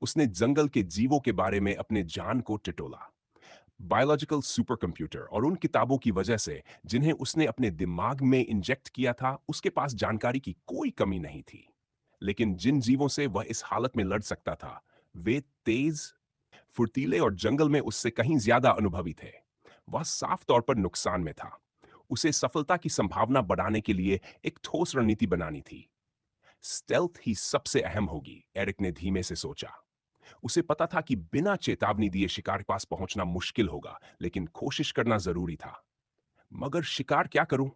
उसने जंगल के जीवों के बारे में अपने जान को टिटोला। बायोलॉजिकल सुपर कंप्यूटर और उन किताबों की वजह से जिन्हें उसने अपने दिमाग में इंजेक्ट किया था, उसके पास जानकारी की कोई कमी नहीं थी। लेकिन जिन जीवों से वह इस हालत में लड़ सकता था, वे तेज, फुर्तीले और जंगल में उससे कहीं ज्यादा अनुभवी थे। वह साफ तौर पर नुकसान में था। उसे सफलता की संभावना बढ़ाने के लिए एक ठोस रणनीति बनानी थी। स्टेल्थ ही सबसे अहम होगी, एरिक ने धीमे से सोचा। उसे पता था कि बिना चेतावनी दिए शिकार के पास पहुंचना मुश्किल होगा, लेकिन कोशिश करना जरूरी था। मगर शिकार क्या करूं?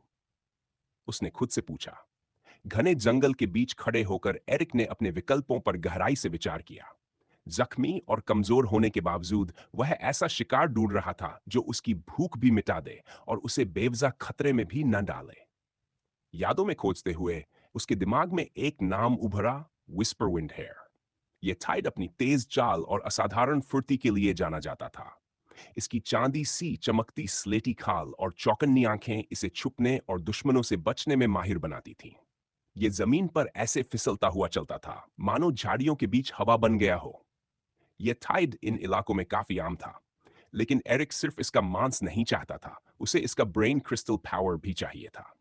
उसने खुद से पूछा। घने जंगल के बीच खड़े होकर एरिक ने अपने विकल्पों पर गहराई से विचार किया। जख्मी और कमजोर होने के बावजूद वह ऐसा शिकार ढूंढ रहा था जो उसकी भूख भी मिटा दे और उसे बेवजह खतरे में भी न डाले। यादों में खोजते हुए उसके दिमाग में एक नाम उभरा, विस्परविंड हेयर। यह टाइड अपनी तेज चाल और असाधारण फुर्ती के लिए जाना जाता था। इसकी चांदी सी चमकती स्लेटी खाल और चौकन्नी आंखें इसे छुपने और दुश्मनों से बचने में माहिर बनाती थीं। यह जमीन पर ऐसे फिसलता हुआ चलता था, मानो झाड़ियों के बीच हवा बन गया हो। यह टाइड इन इलाकों में काफी आम था, लेकिन एरिक सिर्फ इसका मांस नहीं चाहता था, उसे इसका ब्रेन क्रिस्टल पावर भी चाहिए था।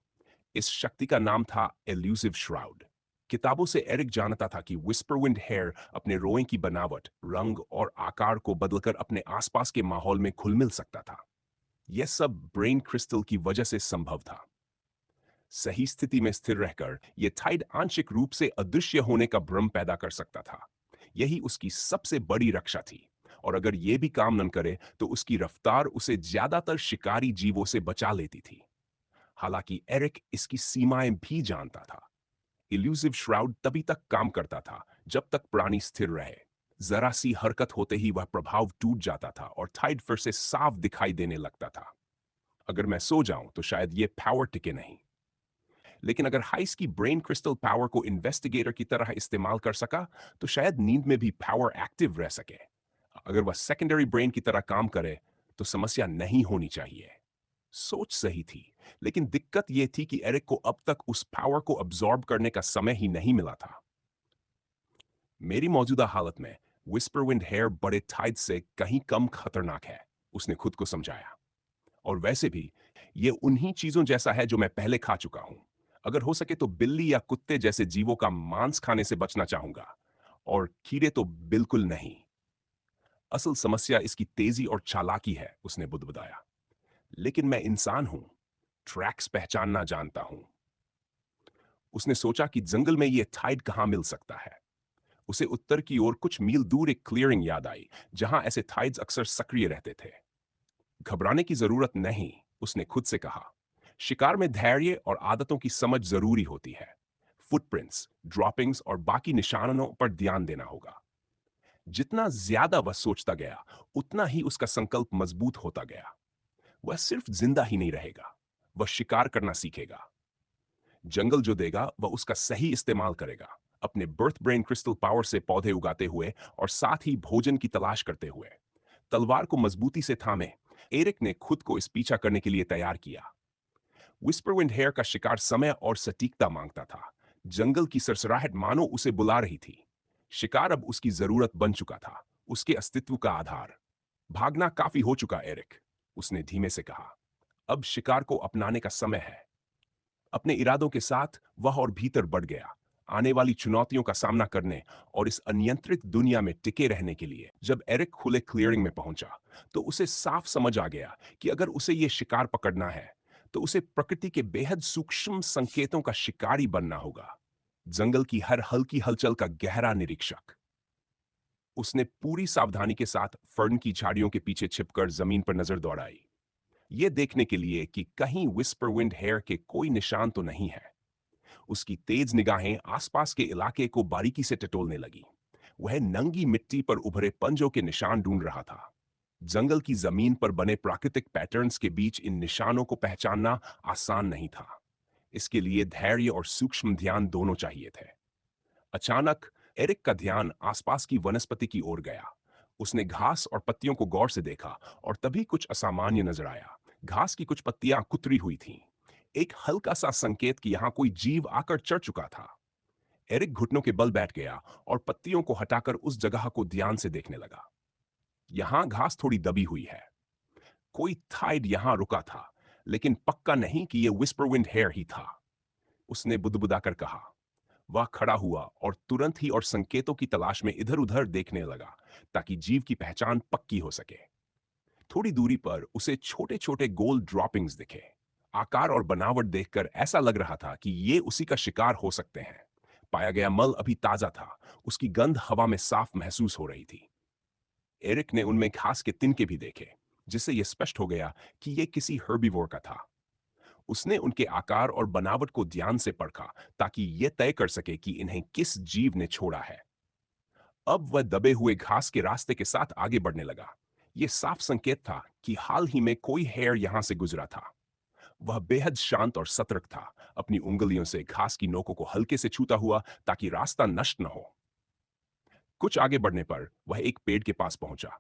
इस शक्ति का नाम था एल्यूसिव श्राउड। किताबों से एरिक जानता था कि विस्परविंड हेयर अपने रोए की बनावट, रंग और आकार को बदलकर अपने आसपास के माहौल में घुल मिल सकता था। यह सब ब्रेन क्रिस्टल की वजह से संभव था। सही स्थिति में स्थिर रहकर यह टाइड आंशिक रूप से अदृश्य होने का भ्रम पैदा कर सकता था। यही उसकी सबसे बड़ी रक्षा थी, और अगर यह भी काम न करे तो उसकी रफ्तार उसे ज्यादातर शिकारी जीवों से बचा लेती थी। हालांकि एरिक इसकी सीमाएं भी जानता था। इल्यूसिव श्राउड तभी तक काम करता था जब तक प्राणी स्थिर रहे। जरा सी हरकत होते ही वह प्रभाव टूट जाता था और थाइड फिर से साफ दिखाई देने लगता था। अगर मैं सो जाऊं तो शायद ये पावर टिके नहीं, लेकिन अगर हाइस की ब्रेन क्रिस्टल पावर को इन्वेस्टिगेटर की तरह इस्तेमाल कर सका तो शायद नींद में भी पावर एक्टिव रह सके। अगर वह सेकेंडरी ब्रेन की तरह काम करे तो समस्या नहीं होनी चाहिए। सोच सही थी, लेकिन दिक्कत यह थी कि एरिक को अब तक उस पावर को अब्सॉर्ब करने का समय ही नहीं मिला था। मेरी मौजूदा हालत में विस्परविंड हेयर बड़े टाइड से कहीं कम खतरनाक है, उसने खुद को समझाया। और वैसे भी ये उन्हीं चीजों जैसा है जो मैं पहले खा चुका हूं। अगर हो सके तो बिल्ली या कुत्ते जैसे जीवों का मांस खाने से बचना चाहूंगा, और कीड़े तो बिल्कुल नहीं। असल समस्या इसकी तेजी और चालाकी है, उसने बुदबुदाया। लेकिन मैं इंसान हूं, ट्रैक्स पहचानना जानता हूं। उसने सोचा कि जंगल में यह थाइड कहां मिल सकता है। उसे उत्तर की ओर कुछ मील दूर एक क्लियरिंग याद आई जहां ऐसे थाइड्स अक्सर सक्रिय रहते थे। घबराने की जरूरत नहीं, उसने खुद से कहा। शिकार में धैर्य और आदतों की समझ जरूरी होती है। फुटप्रिंट्स, ड्रॉपिंग्स और बाकी निशानों पर ध्यान देना होगा। जितना ज्यादा वह सोचता गया, उतना ही उसका संकल्प मजबूत होता गया। वह सिर्फ जिंदा ही नहीं रहेगा, वह शिकार करना सीखेगा। जंगल जो देगा वह उसका सही इस्तेमाल करेगा, अपने बर्थ ब्रेन क्रिस्टल पावर से पौधे उगाते हुए और साथ ही भोजन की तलाश करते हुए। तलवार को मजबूती से थामे एरिक ने खुद को इस पीछा करने के लिए तैयार किया। विस्परविंड हेयर का शिकार समय और सटीकता मांगता था। जंगल की सरसराहट मानो उसे बुला रही थी। शिकार अब उसकी जरूरत बन चुका था, उसके अस्तित्व का आधार। भागना काफी हो चुका एरिक, उसने धीमे से कहा। अब शिकार को अपनाने का समय है। अपने इरादों के साथ वह और भीतर बढ़ गया, आने वाली चुनौतियों का सामना करने और इस अनियंत्रित दुनिया में टिके रहने के लिए। जब एरिक खुले क्लियरिंग में पहुंचा तो उसे साफ समझ आ गया कि अगर उसे यह शिकार पकड़ना है तो उसे प्रकृति के बेहद सूक्ष्म संकेतों का शिकारी बनना होगा। जंगल की हर हल्की हलचल का गहरा निरीक्षक। उसने पूरी सावधानी के साथ फर्न की झाड़ियों के पीछे छिपकर जमीन पर नजर दौड़ाई, ये देखने के लिए कि कहीं विस्परविंड हेयर के कोई निशान तो नहीं है। उसकी तेज निगाहें आसपास के इलाके को बारीकी से टटोलने लगी। वह नंगी मिट्टी पर उभरे पंजों के निशान ढूंढ रहा था। जंगल की जमीन पर बने प्राकृतिक पैटर्न्स के बीच इन निशानों को पहचानना आसान नहीं था। इसके लिए धैर्य और सूक्ष्म ध्यान दोनों चाहिए थे। अचानक एरिक का ध्यान आसपास की वनस्पति की ओर गया। उसने घास और पत्तियों को गौर से देखा और तभी कुछ असामान्य नजर आया। घास की कुछ पत्तियां कुतरी हुई थीं, एक हल्का सा संकेत कि यहां कोई जीव आकर चढ़ चुका था। एरिक घुटनों के बल बैठ गया और पत्तियों को हटाकर उस जगह को ध्यान से देखने लगा। यहां घास थोड़ी दबी हुई है। कोई थाइड यहां रुका था, लेकिन पक्का नहीं कि यह विस्परविंड हेयर ही था। उसने बुदबुदाकर कहा। वह खड़ा हुआ और तुरंत ही और संकेतों की तलाश में इधर उधर देखने लगा ताकि जीव की पहचान पक्की हो सके। थोड़ी दूरी पर उसे छोटे छोटे गोल ड्रॉपिंग्स दिखे। आकार और बनावट देखकर ऐसा लग रहा था कि ये उसी का शिकार हो सकते हैं। पाया गया मल अभी ताजा था, उसकी गंध हवा में साफ महसूस हो रही थी। एरिक ने उनमें घास के तिनके भी देखे, जिससे यह स्पष्ट हो गया कि यह किसी हर्बीवोर का था। उसने उनके आकार और बनावट को ध्यान से परखा ताकि यह तय कर सके कि इन्हें किस जीव ने छोड़ा है। अब वह दबे हुए घास के रास्ते के साथ आगे बढ़ने लगा। यह साफ संकेत था कि हाल ही में कोई हेयर यहां से गुजरा था। वह बेहद शांत और सतर्क था, अपनी उंगलियों से घास की नोकों को हल्के से छूता हुआ ताकि रास्ता नष्ट न हो। कुछ आगे बढ़ने पर वह एक पेड़ के पास पहुंचा,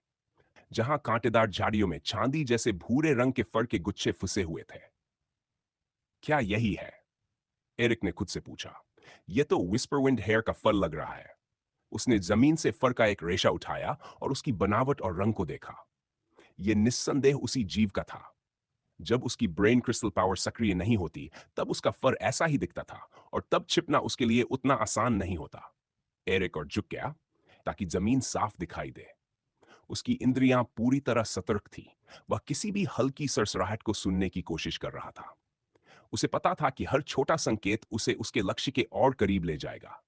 जहां कांटेदार झाड़ियों में चांदी जैसे भूरे रंग के फर के गुच्छे फंसे हुए थे। क्या यही है? एरिक ने खुद से पूछा। यह तो विस्परविंड हेयर का फर लग रहा है। उसने जमीन से फर का एक रेशा उठाया और उसकी बनावट और रंग को देखा। यह निस्संदेह उसी जीव का था। जब उसकी ब्रेन क्रिस्टल पावर सक्रिय नहीं होती, तब उसका फर ऐसा ही दिखता था और तब छिपना उसके लिए उतना आसान नहीं होता। एरिक और झुक गया ताकि जमीन साफ दिखाई दे। उसकी इंद्रियां पूरी तरह सतर्क थी। वह किसी भी हल्की सरसराहट को सुनने की कोशिश कर रहा था। उसे पता था कि हर छोटा संकेत उसे उसके लक्ष्य के और करीब ले जाएगा।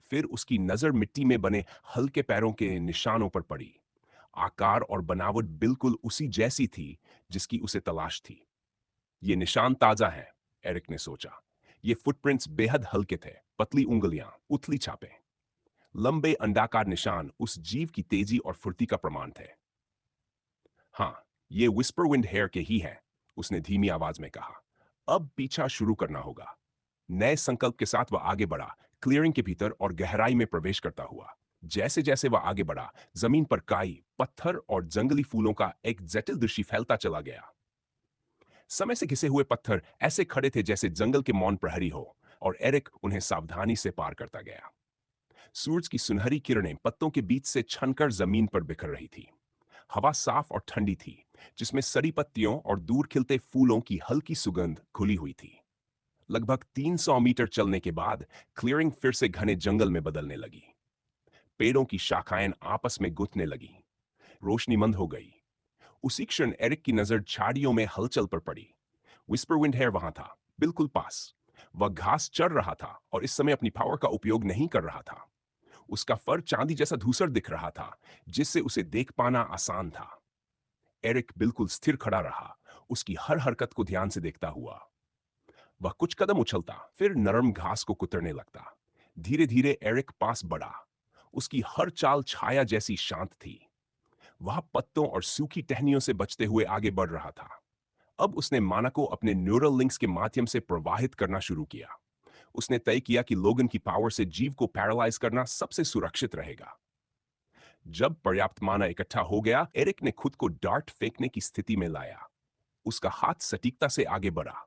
फिर उसकी नजर मिट्टी में बने हल्के पैरों के निशानों पर पड़ी। आकार और बनावट बिल्कुल उसी जैसी थी जिसकी उसे तलाश थी। ये निशान ताजा हैं, एरिक ने सोचा। ये फुटप्रिंट्स बेहद हल्के थे, पतली उंगलियां, उथली छापें, लंबे अंडाकार निशान उस जीव की तेजी और फुर्ती का प्रमाण थे। हाँ, ये विस्परविंड हेयर के ही हैं, उसने धीमी आवाज में कहा। अब पीछा शुरू करना होगा। नए संकल्प के साथ वह आगे बढ़ा, क्लियरिंग के भीतर और गहराई में प्रवेश करता हुआ। जैसे जैसे वह आगे बढ़ा, जमीन पर काई, पत्थर और जंगली फूलों का एक जटिल दृश्य फैलता चला गया। समय से घिसे हुए पत्थर ऐसे खड़े थे जैसे जंगल के मौन प्रहरी हो, और एरिक उन्हें सावधानी से पार करता गया। सूरज की सुनहरी किरणें पत्तों के बीच से छनकर जमीन पर बिखर रही थी। हवा साफ और ठंडी थी, जिसमें सड़ी पत्तियों और दूर खिलते फूलों की हल्की सुगंध घुली हुई थी। लगभग 300 मीटर चलने के बाद क्लियरिंग फिर से घने जंगल में बदलने लगी। पेड़ों की शाखाएं आपस में गुथने लगी। रोशनी मंद हो गई। उसी क्षण एरिक की नजर झाड़ियों में हलचल पर पड़ी। विस्परविंड हेयर वहां था, बिल्कुल पास। वह घास चढ़ रहा था और इस समय अपनी पावर का उपयोग नहीं कर रहा था। उसका फर चांदी जैसा धूसर दिख रहा था, जिससे उसे देख पाना आसान था। एरिक बिल्कुल स्थिर खड़ा रहा, उसकी हर हरकत को ध्यान से देखता हुआ। वह कुछ कदम उछलता, फिर नरम घास को कुतरने लगता। धीरे धीरे एरिक पास बढ़ा। उसकी हर चाल छाया जैसी शांत थी। वह पत्तों और सूखी टहनियों से बचते हुए आगे बढ़ रहा था। अब उसने माना को अपने न्यूरल लिंक्स के माध्यम से प्रवाहित करना शुरू किया। उसने तय किया कि लोगन की पावर से जीव को पैरालाइज करना सबसे सुरक्षित रहेगा। जब पर्याप्त माना इकट्ठा हो गया, एरिक ने खुद को डार्ट फेंकने की स्थिति में लाया। उसका हाथ सटीकता से आगे बढ़ा।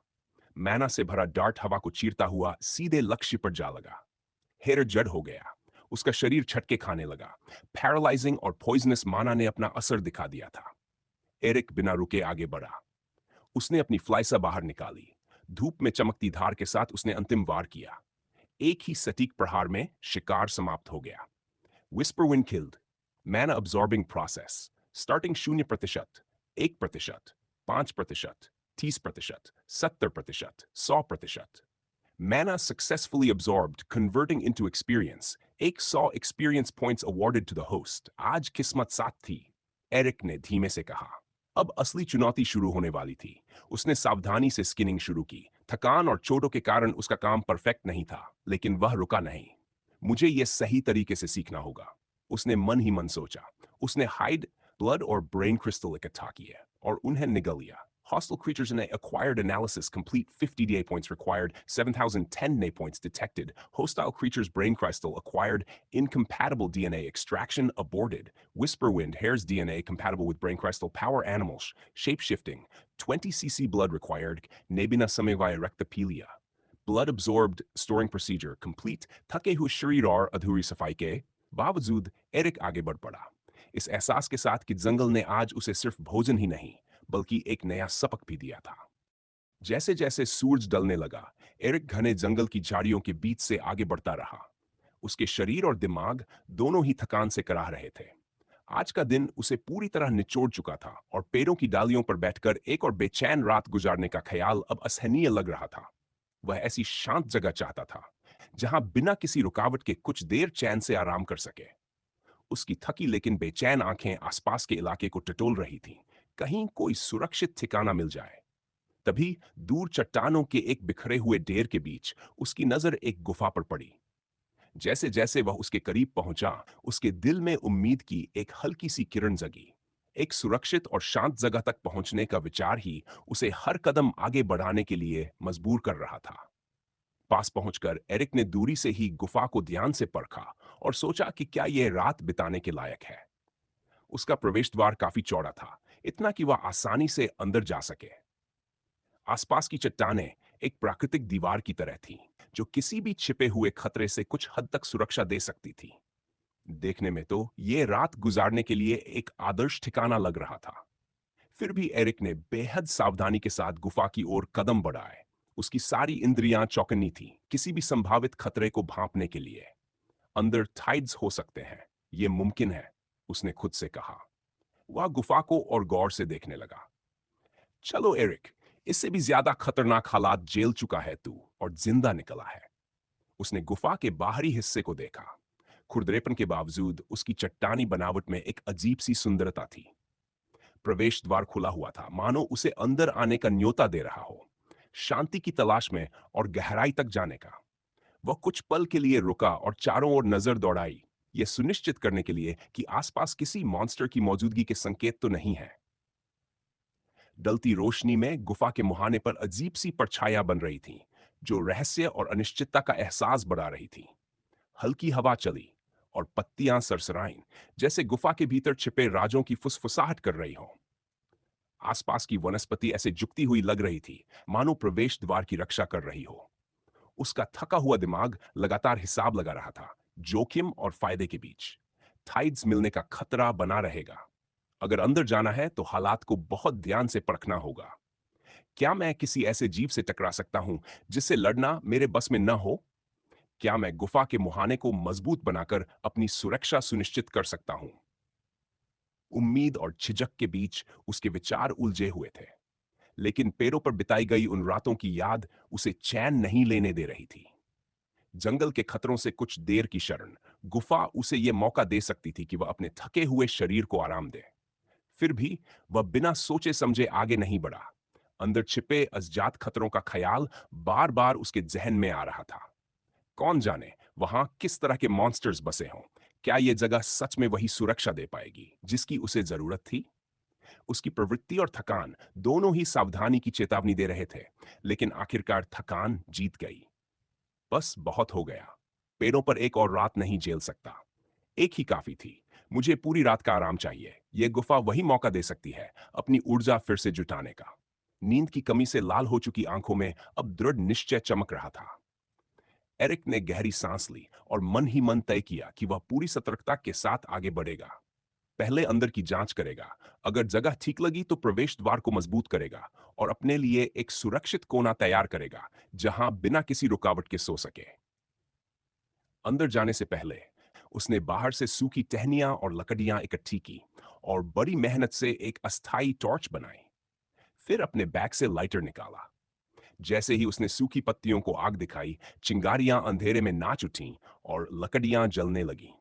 मैना से भरा डार्ट हवा को चीरता हुआ सीधे लक्ष्य पर जा लगा। हेयर जड़ हो गया। उसका शरीर झटके खाने लगा। पैरालाइजिंग और पॉइजनस माना ने अपना असर दिखा दिया था। एरिक बिना रुके आगे बढ़ा। उसने अपनी फ्लाइसा बाहर निकाली। धूप में चमकती धार के साथ उसने अंतिम वार किया। एक ही सटीक प्रहार में शिकार समाप्त हो गया। विस्परविंड किल्ड। मैना absorbing process. Starting 0%, 1%, 5%, 30%, 70%, 100%। Mana successfully absorbed, converting into experience. 100 experience points awarded to the host. आज किस्मत साथ थी, एरिक ने धीमे से कहा। अब असली चुनौती शुरू होने वाली थी। उसने सावधानी से स्किनिंग शुरू की। थकान और चोटों के कारण उसका काम परफेक्ट नहीं था, लेकिन वह रुका नहीं। मुझे यह सही तरीके से सीखना होगा, उसने मन ही मन सोचा। उसने हाइड, ब्लड और ब्रेन क्रिस्टल इकट्ठा किए और उन्हें निगल लिया। Hostile creatures in a acquired analysis complete 50 DA points required, 7,010 DA points detected. Hostile creatures brain crystal acquired, incompatible DNA extraction aborted. Whisperwind hare's DNA compatible with brain crystal power animals. Shapeshifting, 20 cc blood required. Nebina samevaya rectopelia. Blood absorbed storing procedure complete. थके हुए शरीर और अधूरी सफाई के बावजूद Eric आगे बढ़ पड़ा, इस एहसास के साथ कि जंगल ने आज उसे सिर्फ भोजन ही नहीं बल्कि एक नया सबक भी दिया था। जैसे जैसे सूरज ढलने लगा, एरिक घने जंगल की झाड़ियों के बीच से आगे बढ़ता रहा। उसके शरीर और दिमाग दोनों ही थकान से कराह रहे थे। आज का दिन उसे पूरी तरह निचोड़ चुका था और पेड़ों की डालियों पर बैठकर एक और बेचैन रात गुजारने का ख्याल अब असहनीय लग रहा था। वह ऐसी शांत जगह चाहता था जहां बिना किसी रुकावट के कुछ देर चैन से आराम कर सके। उसकी थकी लेकिन बेचैन आंखें आसपास के इलाके को टटोल रही थीं, कहीं कोई सुरक्षित ठिकाना मिल जाए। तभी दूर चट्टानों के एक बिखरे हुए ढेर के बीच उसकी नजर एक गुफा पर पड़ी। जैसे जैसे वह उसके करीब पहुंचा, उसके दिल में उम्मीद की एक हल्की सी किरण जगी। एक सुरक्षित और शांत जगह तक पहुंचने का विचार ही उसे हर कदम आगे बढ़ाने के लिए मजबूर कर रहा था। पास पहुंचकर एरिक ने दूरी से ही गुफा को ध्यान से परखा और सोचा कि क्या यह रात बिताने के लायक है। उसका प्रवेश द्वार काफी चौड़ा था, इतना कि वह आसानी से अंदर जा सके। आसपास की चट्टानें एक प्राकृतिक दीवार की तरह थीं, जो किसी भी छिपे हुए खतरे से कुछ हद तक सुरक्षा दे सकती थी। देखने में तो यह रात गुजारने के लिए एक आदर्श ठिकाना लग रहा था। फिर भी एरिक ने बेहद सावधानी के साथ गुफा की ओर कदम बढ़ाए। उसकी सारी इंद्रियां चौकन्नी थीं, किसी भी संभावित खतरे को भांपने के लिए। अंदर टाइड्स हो सकते हैं, यह मुमकिन है, उसने खुद से कहा। वह गुफा को और गौर से देखने लगा। चलो एरिक, इससे भी ज्यादा खतरनाक हालात झेल चुका है तू और जिंदा निकला है। उसने गुफा के बाहरी हिस्से को देखा। खुरदरेपन के बावजूद उसकी चट्टानी बनावट में एक अजीब सी सुंदरता थी। प्रवेश द्वार खुला हुआ था, मानो उसे अंदर आने का न्योता दे रहा हो, शांति की तलाश में और गहराई तक जाने का। वह कुछ पल के लिए रुका और चारों ओर नजर दौड़ाई, यह सुनिश्चित करने के लिए कि आसपास किसी मॉन्स्टर की मौजूदगी के संकेत तो नहीं है। डलती रोशनी में गुफा के मुहाने पर अजीब सी परछाइयां बन रही थीं, जो रहस्य और अनिश्चितता का एहसास बढ़ा रही थी। हल्की हवा चली और पत्तियां सरसराईं, जैसे गुफा के भीतर छिपे राजों की फुसफुसाहट कर रही हों। आसपास की वनस्पति ऐसे झुकती हुई लग रही थी, मानो प्रवेश द्वार की रक्षा कर रही हो। उसका थका हुआ दिमाग लगातार हिसाब लगा रहा था, जोखिम और फायदे के बीच। थाइड्स मिलने का खतरा बना रहेगा। अगर अंदर जाना है तो हालात को बहुत ध्यान से परखना होगा। क्या मैं किसी ऐसे जीव से टकरा सकता हूं जिससे लड़ना मेरे बस में न हो? क्या मैं गुफा के मुहाने को मजबूत बनाकर अपनी सुरक्षा सुनिश्चित कर सकता हूं? उम्मीद और झिझक के बीच उसके विचार उलझे हुए थे, लेकिन पैरों पर बिताई गई उन रातों की याद उसे चैन नहीं लेने दे रही थी। जंगल के खतरों से कुछ देर की शरण, गुफा उसे यह मौका दे सकती थी कि वह अपने थके हुए शरीर को आराम दे। फिर भी वह बिना सोचे समझे आगे नहीं बढ़ा। अंदर छिपे अज्ञात खतरों का ख्याल बार बार उसके जहन में आ रहा था। कौन जाने वहां किस तरह के मॉन्स्टर्स बसे हों। क्या यह जगह सच में वही सुरक्षा दे पाएगी जिसकी उसे जरूरत थी? उसकी प्रवृत्ति और थकान दोनों ही सावधानी की चेतावनी दे रहे थे, लेकिन आखिरकार थकान जीत गई। बस बहुत हो गया। पेड़ों पर एक और रात नहीं झेल सकता। एक ही काफी थी। मुझे पूरी रात का आराम चाहिए। यह गुफा वही मौका दे सकती है अपनी ऊर्जा फिर से जुटाने का। नींद की कमी से लाल हो चुकी आंखों में अब दृढ़ निश्चय चमक रहा था। एरिक ने गहरी सांस ली और मन ही मन तय किया कि वह पूरी सतर्कता के साथ आगे बढ़ेगा। पहले अंदर की जांच करेगा। अगर जगह ठीक लगी तो प्रवेश द्वार को मजबूत करेगा और अपने लिए एक सुरक्षित कोना तैयार करेगा जहां बिना किसी रुकावट के सो सके। अंदर जाने से पहले उसने बाहर से सूखी टहनियां और लकड़ियां इकट्ठी की और बड़ी मेहनत से एक अस्थाई टॉर्च बनाई। फिर अपने बैग से लाइटर निकाला। जैसे ही उसने सूखी पत्तियों को आग दिखाई, चिंगारियां अंधेरे में नाच उठीं और लकड़ियां जलने लगीं।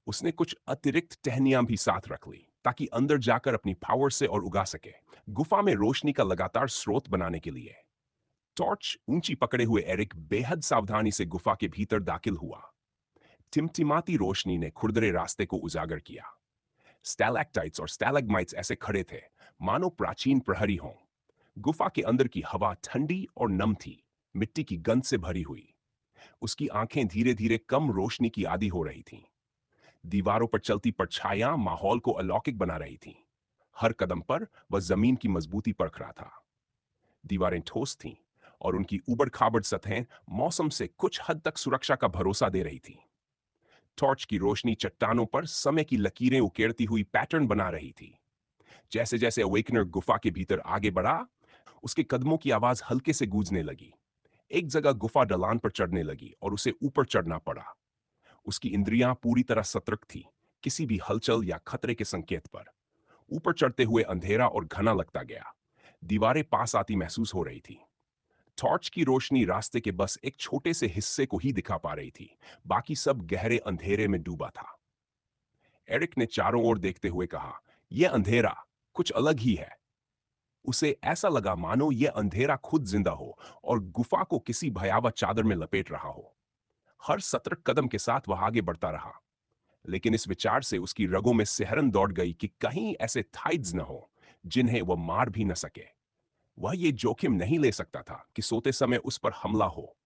उसने कुछ अतिरिक्त टहनियां भी साथ रख ली ताकि अंदर जाकर अपनी पावर से और उगा सके, गुफा में रोशनी का लगातार स्रोत बनाने के लिए। टॉर्च ऊंची पकड़े हुए एरिक बेहद सावधानी से गुफा के भीतर दाखिल हुआ। टिमटिमाती रोशनी ने खुरदरे रास्ते को उजागर किया। स्टैलेक्टाइट्स और स्टैलेग्माइट्स ऐसे खड़े थे मानो प्राचीन प्रहरी हों। गुफा के अंदर की हवा ठंडी और नम थी, मिट्टी की गंध से भरी हुई। उसकी आंखें धीरे धीरे कम रोशनी की आदी हो रही थीं। दीवारों पर चलती परछाइयां माहौल को अलौकिक बना रही थीं। हर कदम पर वह जमीन की मजबूती परख रहा था। दीवारें ठोस थीं और उनकी ऊबड़-खाबड़ सतहें मौसम से कुछ हद तक सुरक्षा का भरोसा दे रही थीं। टॉर्च की रोशनी चट्टानों पर समय की लकीरें उकेरती हुई पैटर्न बना रही थी। जैसे जैसे अवेकनर गुफा के भीतर आगे बढ़ा, उसके कदमों की आवाज हल्के से गूंजने लगी। एक जगह गुफा ढलान पर चढ़ने लगी और उसे ऊपर चढ़ना पड़ा। उसकी इंद्रियां पूरी तरह सतर्क थी, किसी भी हलचल या खतरे के संकेत पर। ऊपर चढ़ते हुए अंधेरा और घना लगता गया। दीवारें पास आती महसूस हो रही थी। टॉर्च की रोशनी रास्ते के बस एक छोटे से हिस्से को ही दिखा पा रही थी, बाकी सब गहरे अंधेरे में डूबा था। एरिक ने चारों ओर देखते हुए कहा, यह अंधेरा कुछ अलग ही है। उसे ऐसा लगा मानो यह अंधेरा खुद जिंदा हो और गुफा को किसी भयावह चादर में लपेट रहा हो। हर सतर्क कदम के साथ वह आगे बढ़ता रहा, लेकिन इस विचार से उसकी रगों में सिहरन दौड़ गई कि कहीं ऐसे थाइड्स न हो जिन्हें वह मार भी न सके। वह ये जोखिम नहीं ले सकता था कि सोते समय उस पर हमला हो।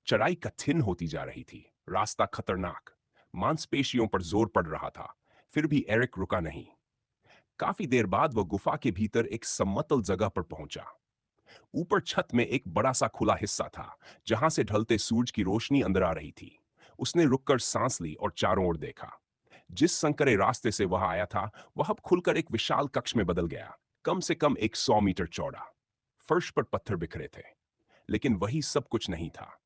चढ़ाई कठिन होती जा रही थी, रास्ता खतरनाक, मांसपेशियों पर जोर पड़ रहा था। फिर भी एरिक रुका नहीं। काफी देर बाद वह गुफा के भीतर एक समतल जगह पर पहुंचा। ऊपर छत में एक बड़ा सा खुला हिस्सा था जहां से ढलते सूरज की रोशनी अंदर आ रही थी। उसने रुककर सांस ली और चारों ओर देखा। जिस संकरे रास्ते से वह आया था वह अब खुलकर एक विशाल कक्ष में बदल गया, कम से कम 100 मीटर चौड़ा। फर्श पर पत्थर बिखरे थे, लेकिन वही सब कुछ नहीं था।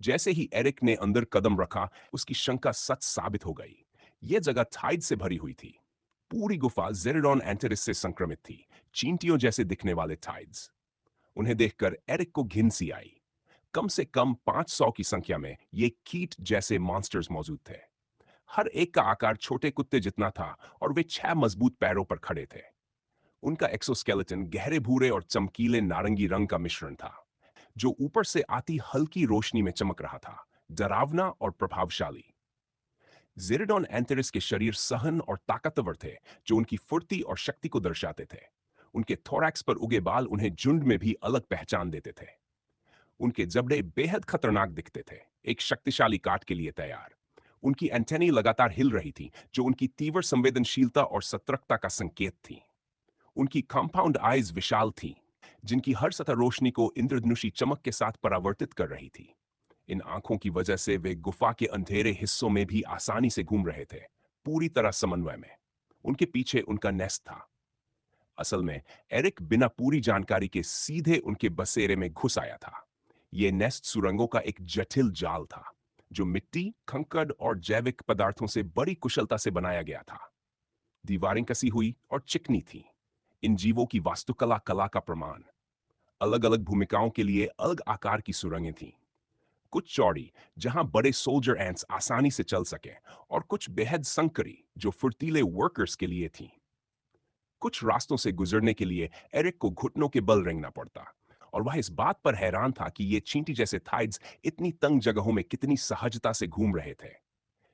जैसे ही एरिक ने अंदर कदम रखा, उसकी शंका सच साबित हो गई। यह जगह थाइड से भरी हुई थी। पूरी गुफा जेरेडॉन एंटेरिस से संक्रमित थी, चींटियों जैसे दिखने वाले थाइड्स। उन्हें देखकर एरिक को घिन सी आई। कम से कम 500 की संख्या में ये कीट जैसे मॉन्स्टर्स मौजूद थे। हर एक का आकार छोटे कुत्ते जितना था और वे 6 मजबूत पैरों पर खड़े थे। उनका एक्सोस्केलेटन गहरे भूरे और चमकीले नारंगी रंग का मिश्रण था, जो ऊपर से आती हल्की रोशनी में चमक रहा था, डरावना और प्रभावशाली। जेरेडॉन एंथेरिस के शरीर सहन और ताकतवर थे, जो उनकी फुर्ती और शक्ति को दर्शाते थे। उनके थोरैक्स पर उगे बाल उन्हें झुंड में भी अलग पहचान देते थे। उनके जबड़े बेहद खतरनाक दिखते थे, एक शक्तिशाली काट के लिए तैयार। उनकी एंटेनी लगातार हिल रही थी, जो उनकी तीव्र संवेदनशीलता और सतर्कता का संकेत थी। उनकी कंपाउंड आईज विशाल थीं, जिनकी हर सतह रोशनी को इंद्रधनुषी चमक के साथ परावर्तित कर रही थी। इन आंखों की वजह से वे गुफा के अंधेरे हिस्सों में भी आसानी से घूम रहे थे, पूरी तरह समन्वय में। उनके पीछे उनका नेस्ट था। असल में एरिक बिना पूरी जानकारी के सीधे उनके बसेरे में घुस आया था। यह नेस्ट सुरंगों का एक जटिल जाल था, जो मिट्टी, कंकड़ और जैविक पदार्थों से बड़ी कुशलता से बनाया गया था। दीवारें कसी हुई और चिकनी थीं, इन जीवों की वास्तुकला कला का प्रमाण। अलग अलग भूमिकाओं के लिए अलग आकार की सुरंगें थीं, कुछ चौड़ी जहां बड़े सोल्जर एंट्स आसानी से चल सके, और कुछ बेहद संकरी जो फुर्तीले वर्कर्स के लिए थीं। कुछ रास्तों से गुजरने के लिए एरिक को घुटनों के बल रेंगना पड़ता, और वह इस बात पर हैरान था कि ये चींटी जैसे थाइड्स इतनी तंग जगहों में कितनी सहजता से घूम रहे थे।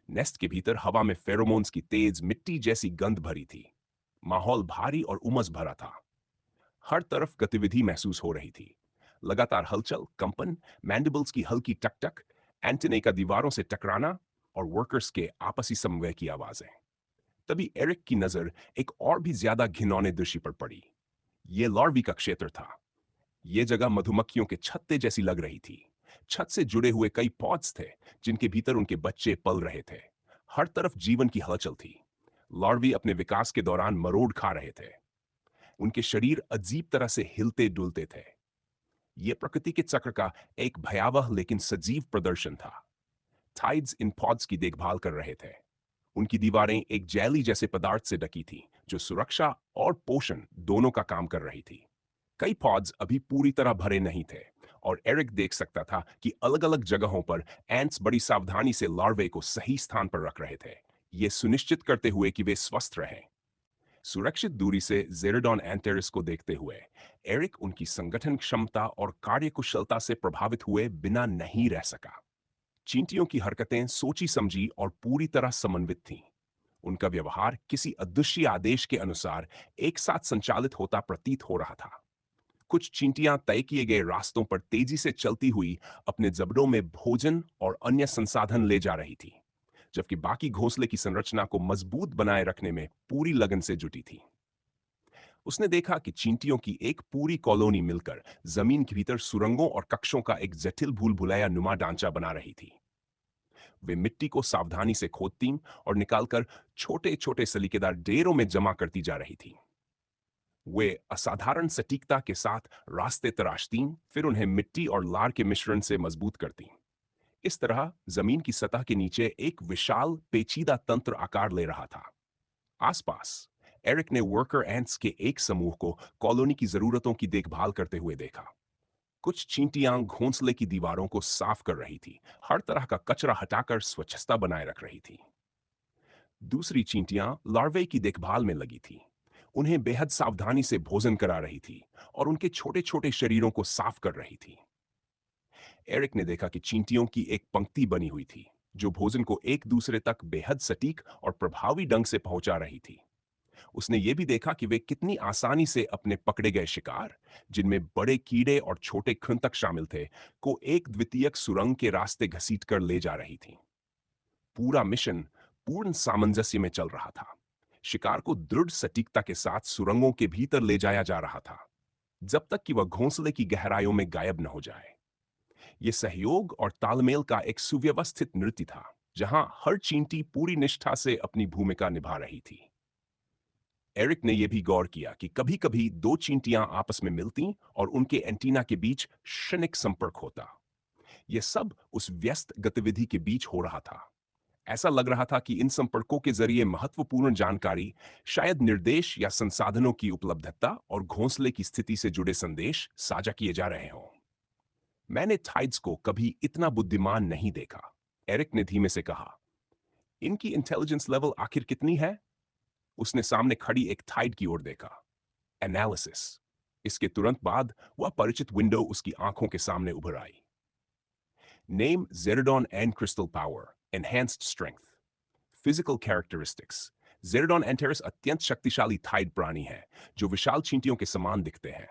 नेस्ट के भीतर हवा में फेरोमोन्स की तेज मिट्टी जैसी गंध भरी थी। माहौल भारी और उमस भरा था। हर तरफ गतिविधि महसूस हो रही थी, लगातार हलचल, कंपन, मैंडिबल्स की हल्की टक-टक, एंटेना का दीवारों से टकराना और वर्कर्स के आपसी समन्वय की आवाजें। तभी एरिक की नजर एक और भी ज्यादा घिनौने दृश्य पर पड़ी। यह लार्वी का क्षेत्र था। यह जगह मधुमक्खियों के छत्ते जैसी लग रही थी। छत से जुड़े हुए कई पॉड्स थे, जिनके भीतर उनके बच्चे पल रहे थे। हर तरफ जीवन की हलचल थी। लार्वी अपने विकास के दौरान मरोड़ खा रहे थे। उनके शरीर अजीब तरह से हिलते डुलते थे। यह प्रकृति के चक्र का एक भयावह लेकिन सजीव प्रदर्शन था। टाइड्स इन पॉड्स की देखभाल कर रहे थे। उनकी दीवारें एक जेली जैसे पदार्थ से ढकी थी, जो सुरक्षा और पोषण दोनों का काम कर रही थी। कई पॉड्स अभी पूरी तरह भरे नहीं थे, और एरिक देख सकता था कि अलग-अलग जगहों पर एंट्स बड़ी सावधानी से लार्वे को सही स्थान पर रख रहे थे, ये सुनिश्चित करते हुए कि वे स्वस्थ रहें। सुरक्षित दूरी से जेरेडॉन एंटेरिस को देखते हुए एरिक उनकी संगठन क्षमता और कार्यकुशलता से प्रभावित हुए बिना नहीं रह सका। चींटियों की हरकतें सोची समझी और पूरी तरह समन्वित थीं। उनका व्यवहार किसी अदृश्य आदेश के अनुसार एक साथ संचालित होता प्रतीत हो रहा था। कुछ चींटियां तय किए गए रास्तों पर तेजी से चलती हुई अपने जबड़ों में भोजन और अन्य संसाधन ले जा रही थी, जबकि बाकी घोंसले की संरचना को मजबूत बनाए रखने में पूरी लगन से जुटी थी। उसने देखा कि चींटियों की एक पूरी कॉलोनी मिलकर जमीन के भीतर सुरंगों और कक्षों का एक जटिल भूल भुलैया नुमा ढांचा बना रही थी। वे मिट्टी को सावधानी से खोदती और निकालकर छोटे छोटे सलीकेदार ढेरों में जमा करती जा रही थी। वे असाधारण सटीकता के साथ रास्ते तराशती, फिर उन्हें मिट्टी और लार के मिश्रण से मजबूत करती। इस तरह जमीन की सतह के नीचे एक विशाल पेचीदा तंत्र आकार ले रहा था। आसपास एरिक ने वर्कर एंट्स के एक समूह को कॉलोनी की जरूरतों की देखभाल करते हुए देखा। कुछ चींटियां घोंसले की दीवारों को साफ कर रही थी, हर तरह का कचरा हटाकर स्वच्छता बनाए रख रही थी। दूसरी चींटियां लार्वे की देखभाल में लगी थी, उन्हें बेहद सावधानी से भोजन करा रही थी और उनके छोटे छोटे शरीरों को साफ कर रही थी। एरिक ने देखा कि चींटियों की एक पंक्ति बनी हुई थी, जो भोजन को एक दूसरे तक बेहद सटीक और प्रभावी ढंग से पहुंचा रही थी। उसने ये भी देखा कि वे कितनी आसानी से अपने पकड़े गए शिकार, जिनमें बड़े कीड़े और छोटे कृंतक शामिल थे, को एक द्वितीयक सुरंग के रास्ते घसीट कर ले जा रही थी। पूरा मिशन पूर्ण सामंजस्य में चल रहा था। शिकार को दृढ़ सटीकता के साथ सुरंगों के भीतर ले जाया जा रहा था, जब तक कि वह घोंसले की गहराइयों में गायब न हो जाए। यह सहयोग और तालमेल का एक सुव्यवस्थित नृत्य था, जहां हर चींटी पूरी निष्ठा से अपनी भूमिका निभा रही थी। एरिक ने यह भी गौर किया कि कभी-कभी दो चींटियां आपस में मिलती और उनके एंटीना के बीच क्षणिक संपर्क होता। यह सब उस व्यस्त गतिविधि के बीच हो रहा था। ऐसा लग रहा था कि इन संपर्कों के जरिए महत्वपूर्ण जानकारी, शायद निर्देश या संसाधनों की उपलब्धता और घोंसले की स्थिति से जुड़े संदेश साझा किए जा रहे हों। मैंने टाइड्स को कभी इतना बुद्धिमान नहीं देखा, एरिक ने धीमे से कहा। इनकी इंटेलिजेंस लेवल आखिर कितनी है? उसने सामने खड़ी एक टाइड की ओर देखा। एनालिसिस। इसके तुरंत बाद वह परिचित विंडो उसकी आंखों के सामने उभर आई। Name Jeredon and crystal power, enhanced strength. Physical characteristics. Jeredon एंटेरिस अत्यंत शक्तिशाली थाइड प्राणी है जो विशाल चींटियों के समान दिखते हैं।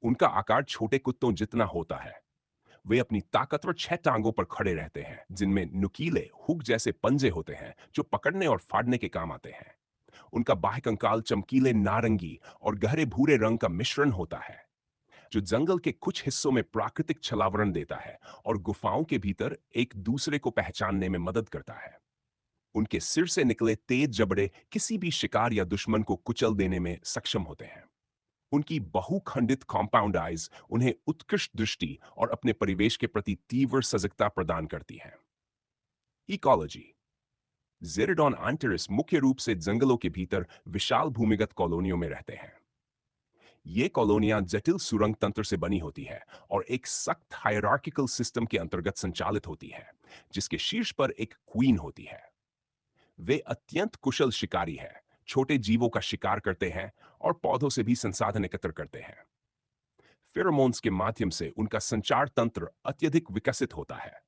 उनका आकार छोटे कुत्तों जितना होता है। वे अपनी ताकतवर 6 टांगों पर खड़े रहते हैं जिनमें नुकीले हुक जैसे पंजे होते हैं जो पकड़ने और फाड़ने के काम आते हैं। उनका बाह्य कंकाल चमकीले नारंगी और गहरे भूरे रंग का मिश्रण होता है जो जंगल के कुछ हिस्सों में प्राकृतिक छलावरण देता है और गुफाओं के भीतर एक दूसरे को पहचानने में मदद करता है। उनके सिर से निकले तेज जबड़े किसी भी शिकार या दुश्मन को कुचल देने में सक्षम होते हैं। उनकी बहुखंडित कॉम्पाउंड आइज उन्हें उत्कृष्ट दृष्टि और अपने परिवेश के प्रति तीव्र सजगता प्रदान करती हैं। इकोलॉजी। जेरेडॉन एंटेरिस मुख्य रूप से जंगलों के भीतर विशाल भूमिगत कॉलोनियों में रहते हैं। ये कॉलोनियां जटिल सुरंग तंत्र से बनी होती है और एक सख्त हायरार्किकल सिस्टम के अंतर्गत संचालित होती है जिसके शीर्ष पर एक क्वीन होती है। वे अत्यंत कुशल शिकारी हैं, छोटे जीवों का शिकार करते हैं और पौधों से भी संसाधन एकत्र करते हैं। फेरोमोन्स के माध्यम से उनका संचार तंत्र अत्यधिक विकसित होता है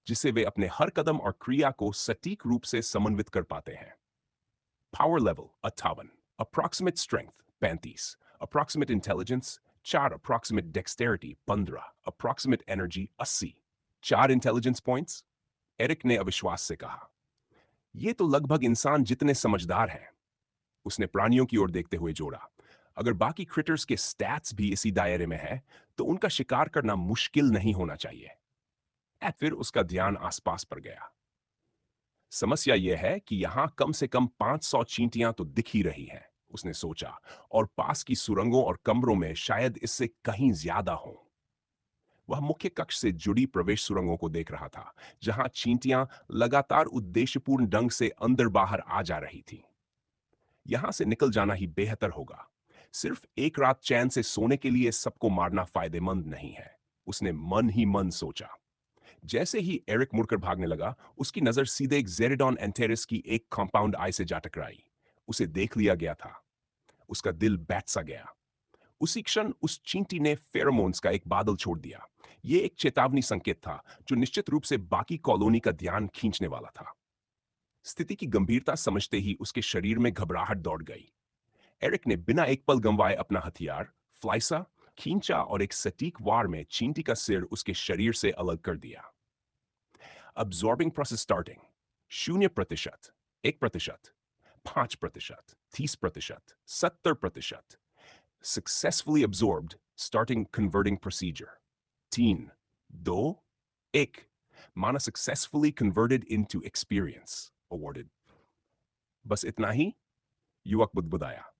जिससे वे अपने हर कदम और क्रिया को सटीक रूप से समन्वित कर पाते हैं। Power level 58, approximate strength 35, approximate intelligence 4, approximate dexterity 15, approximate energy 80। 4 intelligence points. Eric ने अविश्वास से कहा, ये तो लगभग इंसान जितने समझदार हैं। उसने प्राणियों की ओर देखते हुए जोड़ा, अगर बाकी क्रिटर्स के स्टैट्स भी इसी दायरे में है तो उनका शिकार करना मुश्किल नहीं होना चाहिए। फिर उसका ध्यान आसपास पर गया। समस्या यह है कि यहां कम से कम 500 चींटियां तो दिख ही रही हैं, उसने सोचा, और पास की सुरंगों और कमरों में शायद इससे कहीं ज्यादा हों। वह मुख्य कक्ष से जुड़ी प्रवेश सुरंगों को देख रहा था जहां चींटियां लगातार उद्देश्यपूर्ण ढंग से अंदर बाहर आ जा रही थीं। यहां से निकल जाना ही बेहतर होगा। सिर्फ एक रात चैन से सोने के लिए सबको मारना फायदेमंद नहीं है, उसने मन ही मन सोचा। जैसे ही एरिक मुड़कर भागने लगा, उसकी नजर सीधे एक जेरेडॉन एंटेरिस की एक कंपाउंड आई से जा टकराई। उसे देख लिया गया था। उसका दिल बैठ सा गया। उसी क्षण उस चींटी ने फेरोमोन्स का एक बादल छोड़ दिया। यह एक चेतावनी संकेत था जो निश्चित रूप से बाकी कॉलोनी का ध्यान खींचने वाला था। स्थिति की गंभीरता समझते ही उसके शरीर में घबराहट दौड़ गई। एरिक ने बिना एक पल गंवाए अपना हथियार फ्लाइसा खींचा और एक सटीक वार में चींटी का सिर उसके शरीर से अलग कर दिया। Absorbing process starting. 0%, 1%, 5%, 30%, 70%। Successfully absorbed, starting converting procedure. 3, 2, 1. Mana successfully converted into experience. Awarded. बस इतना ही? युवक बुदबुदाया।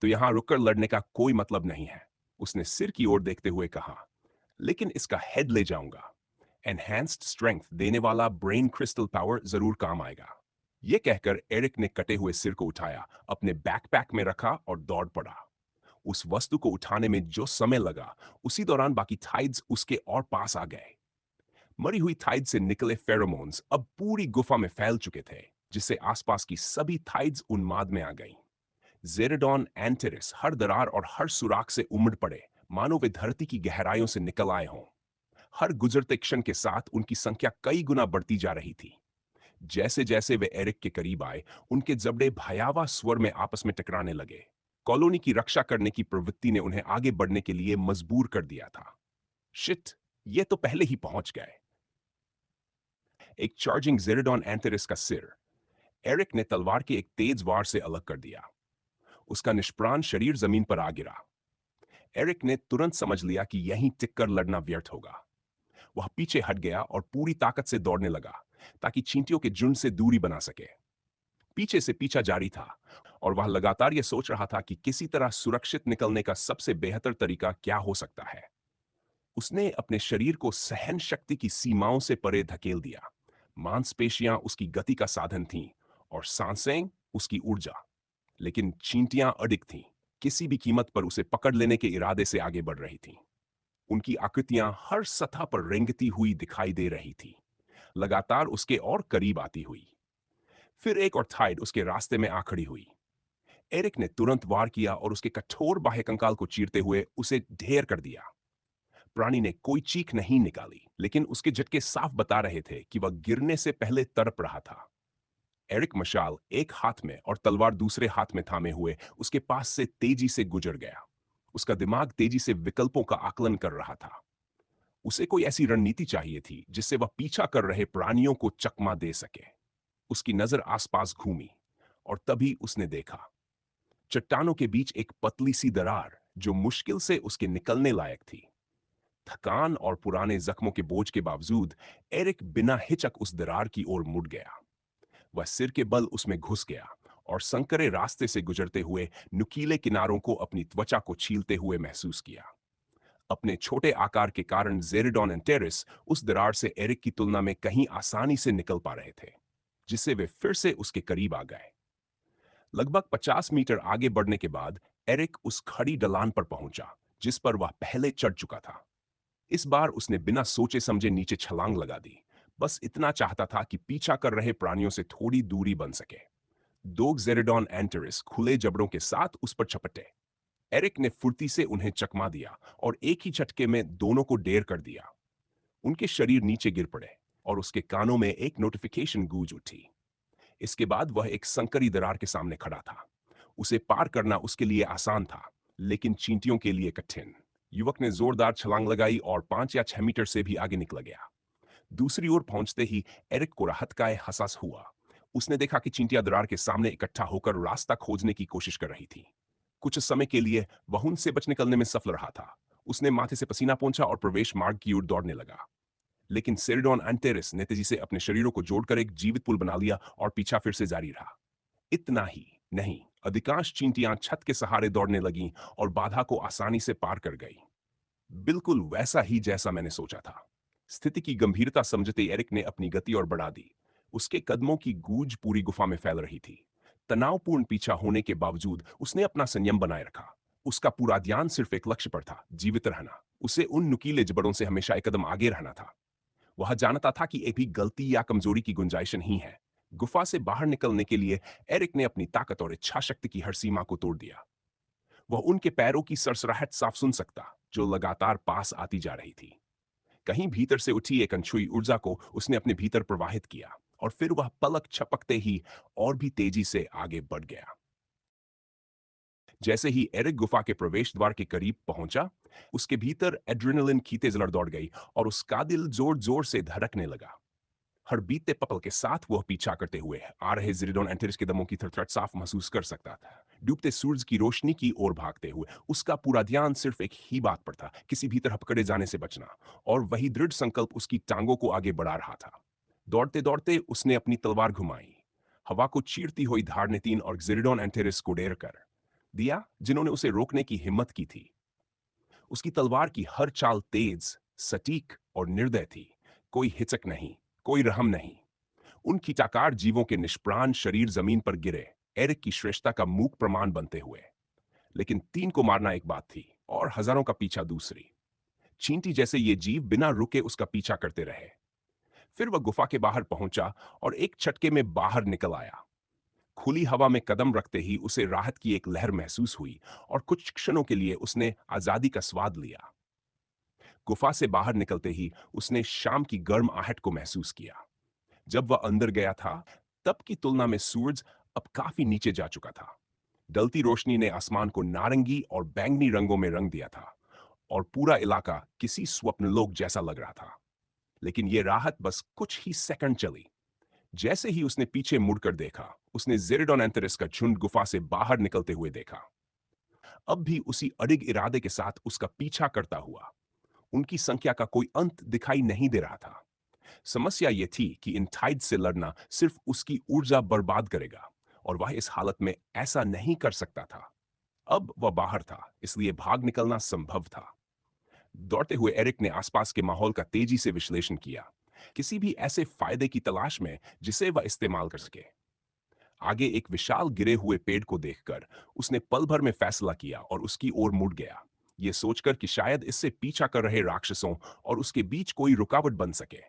तो यहां रुककर लड़ने का कोई मतलब नहीं है, उसने सिर की ओर देखते हुए कहा। लेकिन इसका हेड ले जाऊंगा। एनहेंस्ड स्ट्रेंथ देने वाला ब्रेन क्रिस्टल पावर जरूर काम आएगा। यह कहकर एरिक ने कटे हुए सिर को उठाया, अपने बैकपैक में रखा और दौड़ पड़ा। उस वस्तु को उठाने में जो समय लगा, उसी दौरान बाकी थाइड्स उसके और पास आ गए। मरी हुई थाइड से निकले फेरोमोन्स अब पूरी गुफा में फैल चुके थे, जिससे आसपास की सभी थाइड्स उन्माद में आ गईं। जेरेडॉन एंटेरिस हर दरार और हर सुराख से उमड़ पड़े, मानो वे धरती की गहराइयों से निकल आए हों। हर गुजरते क्षण के साथ उनकी संख्या कई गुना बढ़ती जा रही थी। जैसे जैसे वे एरिक के करीब आए, उनके जबड़े भयावह स्वर में आपस में टकराने लगे। कॉलोनी की रक्षा करने की प्रवृत्ति ने उन्हें आगे बढ़ने के लिए मजबूर कर दिया था। शिट, ये तो पहले ही पहुंच गए। एक चार्जिंग जेरेडॉन एंटेरिस का सिर एरिक ने तलवार के एक तेज वार से अलग कर दिया। उसका निष्प्राण शरीर जमीन पर आ गिरा। एरिक ने तुरंत समझ लिया कि यहीं टिककर लड़ना व्यर्थ होगा। वह पीछे हट गया और पूरी ताकत से दौड़ने लगा ताकि चींटियों के झुंड से दूरी बना सके। पीछे से पीछा जारी था और वह लगातार यह सोच रहा था कि किसी तरह सुरक्षित निकलने का सबसे बेहतर तरीका क्या हो सकता है। उसने अपने शरीर को सहन शक्ति की सीमाओं से परे धकेल दिया। मांसपेशियां उसकी गति का साधन थीं और सांसें उसकी ऊर्जा। लेकिन चींटियां अडिग थीं, किसी भी कीमत पर उसे पकड़ लेने के इरादे से आगे बढ़ रही थीं। उनकी आकृतियां हर सतह पर रेंगती हुई दिखाई दे रही थी, लगातार उसके और करीब आती हुई। फिर एक और थाइड उसके रास्ते में आ खड़ी हुई। एरिक ने तुरंत वार किया और उसके कठोर बाह्य कंकाल को चीरते हुए उसे ढेर कर दिया। प्राणी ने कोई चीख नहीं निकाली, लेकिन उसके झटके साफ बता रहे थे कि वह गिरने से पहले तड़प रहा था। एरिक मशाल एक हाथ में और तलवार दूसरे हाथ में थामे हुए उसके पास से तेजी से गुजर गया। उसका दिमाग तेजी से विकल्पों का आकलन कर रहा था। उसे कोई ऐसी रणनीति चाहिए थी जिससे वह पीछा कर रहे प्राणियों को चकमा दे सके। उसकी नजर आसपास घूमी और तभी उसने देखा चट्टानों के बीच एक पतली सी दरार जो मुश्किल से उसके निकलने लायक थी। थकान और पुराने जख्मों के बोझ के बावजूद एरिक बिना हिचक उस दरार की ओर मुड़ गया। वह सिर के बल उसमें घुस गया और संकरे रास्ते से गुजरते हुए नुकीले किनारों को अपनी त्वचा को छीलते हुए महसूस किया। अपने छोटे आकार के कारण जेरिडॉन एंटेरिस उस दरार से एरिक की तुलना में कहीं आसानी से निकल पा रहे थे, जिससे वे फिर से उसके करीब आ गए। लगभग 50 मीटर आगे बढ़ने के बाद एरिक उस खड़ी ढलान पर पहुंचा जिस पर वह पहले चढ़ चुका था। इस बार उसने बिना सोचे समझे नीचे छलांग लगा दी। बस इतना चाहता था कि पीछा कर रहे प्राणियों से थोड़ी दूरी बन सके। दो जेरेडॉन एंटेरिस खुले जबड़ों के साथ उस पर झपटे। एरिक ने फुर्ती से उन्हें चकमा दिया और एक ही झटके में दोनों को ढेर कर दिया। उनके शरीर नीचे गिर पड़े और उसके कानों में एक नोटिफिकेशन गूंज उठी। इसके बाद वह एक संकरी दरार के सामने खड़ा था। उसे पार करना उसके लिए आसान था, लेकिन चींटियों के लिए कठिन। युवक ने जोरदार छलांग लगाई और 5 या 6 मीटर से भी आगे निकल गया। दूसरी ओर पहुंचते ही एरिक को राहत का एहसास हुआ। उसने देखा कि चींटियां दरार के सामने इकट्ठा होकर रास्ता खोजने की कोशिश कर रही थी। कुछ समय के लिए वह उनसे बच निकलने में सफल रहा था। उसने माथे से पसीना पोंछा और प्रवेश मार्ग की ओर दौड़ने लगा। लेकिन सेरिडॉन एंटेरिस ने तेजी से अपने शरीरों को जोड़कर एक जीवित पुल बना लिया और पीछा फिर से जारी रहा। इतना ही नहीं, अधिकांश चींटियां छत के सहारे दौड़ने लगीं और बाधा को आसानी से पार कर गई। बिल्कुल वैसा ही जैसा मैंने सोचा था। स्थिति की गंभीरता समझते एरिक ने अपनी गति और बढ़ा दी। उसके कदमों की गूंज पूरी गुफा में फैल रही थी। तनावपूर्ण पीछा होने के बावजूद उसने अपना संयम बनाए रखा। उसका पूरा ध्यान सिर्फ एक लक्ष्य पर था, जीवित रहना। उसे उन नुकीले जबड़ों से हमेशा एक कदम आगे रहना था। वह जानता था कि एक भी गलती या कमजोरी की गुंजाइश नहीं है। गुफा से बाहर निकलने के लिए एरिक ने अपनी ताकत और इच्छा शक्ति की हर सीमा को तोड़ दिया। वह उनके पैरों की सरसराहट साफ सुन सकता, जो लगातार पास आती जा रही थी। कहीं भीतर से उठी एक अनछुई ऊर्जा को उसने अपने भीतर प्रवाहित किया और फिर वह पलक झपकते ही और भी तेजी से आगे बढ़ गया। जैसे ही एरिक गुफा के प्रवेश द्वार के करीब पहुंचा, उसके भीतर एड्रेनलिन की तेज लहर दौड़ गई और उसका दिल जोर जोर से धड़कने लगा। हर बीतते पल के साथ वह पीछा करते हुए आ रहे ज़िरिडोन एंटेरिस के दमों की थरथराहट साफ महसूस कर सकता था। डूबते सूरज की रोशनी की ओर भागते हुए उसका पूरा ध्यान सिर्फ एक ही बात पर था, किसी भी तरह पकड़े जाने से बचना। और वही दृढ़ संकल्प उसकी टांगों को आगे बढ़ा रहा था। दौड़ते दौड़ते उसने अपनी तलवार घुमाई। हवा को चीरती हुई धार ने 3 और ज़िरिडोन एंटेरिस को ढेर कर दिया, जिन्होंने उसे रोकने की हिम्मत की थी। उसकी तलवार की हर चाल तेज, सटीक और निर्दय थी। कोई हिचक नहीं, कोई रहम नहीं। उन कीटाकार जीवों के निष्प्राण शरीर जमीन पर गिरे, एरिक की श्रेष्ठता का मूक प्रमाण बनते हुए। लेकिन 3 को मारना एक बात थी और हजारों का पीछा दूसरी। चींटी जैसे ये जीव बिना रुके उसका पीछा करते रहे। फिर वह गुफा के बाहर पहुंचा और एक झटके में बाहर निकल आया। खुली हवा में कदम रखते ही उसे राहत की एक लहर महसूस हुई और कुछ क्षणों के लिए उसने आजादी का स्वाद लिया। गुफा से बाहर निकलते ही उसने शाम की गर्म आहट को महसूस किया। जब वह अंदर गया था, तब की तुलना में सूरज अब काफी नीचे जा चुका था। ढलती रोशनी ने आसमान को नारंगी और बैंगनी रंगों में रंग दिया था और पूरा इलाका किसी स्वप्नलोक जैसा लग रहा था। लेकिन यह राहत बस कुछ ही सेकंड चली। जैसे ही उसने पीछे मुड़कर देखा, उसने जेरिडोन एंथेरिस का झुंड गुफा से बाहर निकलते हुए देखा। अब भी उसी अडिग इरादे के साथ उसका पीछा करता हुआ। उनकी संख्या का कोई अंत दिखाई नहीं दे रहा था। समस्या यह थी कि इन टाइड से लड़ना सिर्फ उसकी ऊर्जा बर्बाद करेगा और वह इस हालत में ऐसा नहीं कर सकता था। अब वह बाहर था, इसलिए भाग निकलना संभव था। दौड़ते हुए एरिक ने आसपास के माहौल का तेजी से विश्लेषण किया, किसी भी ऐसे फायदे की तलाश में जिसे वह इस्तेमाल कर सके। आगे एक विशाल गिरे हुए पेड़ को देखकर उसने पल भर में फैसला किया और उसकी ओर मुड़ गया, ये सोचकर कि शायद इससे पीछा कर रहे राक्षसों और उसके बीच कोई रुकावट बन सके।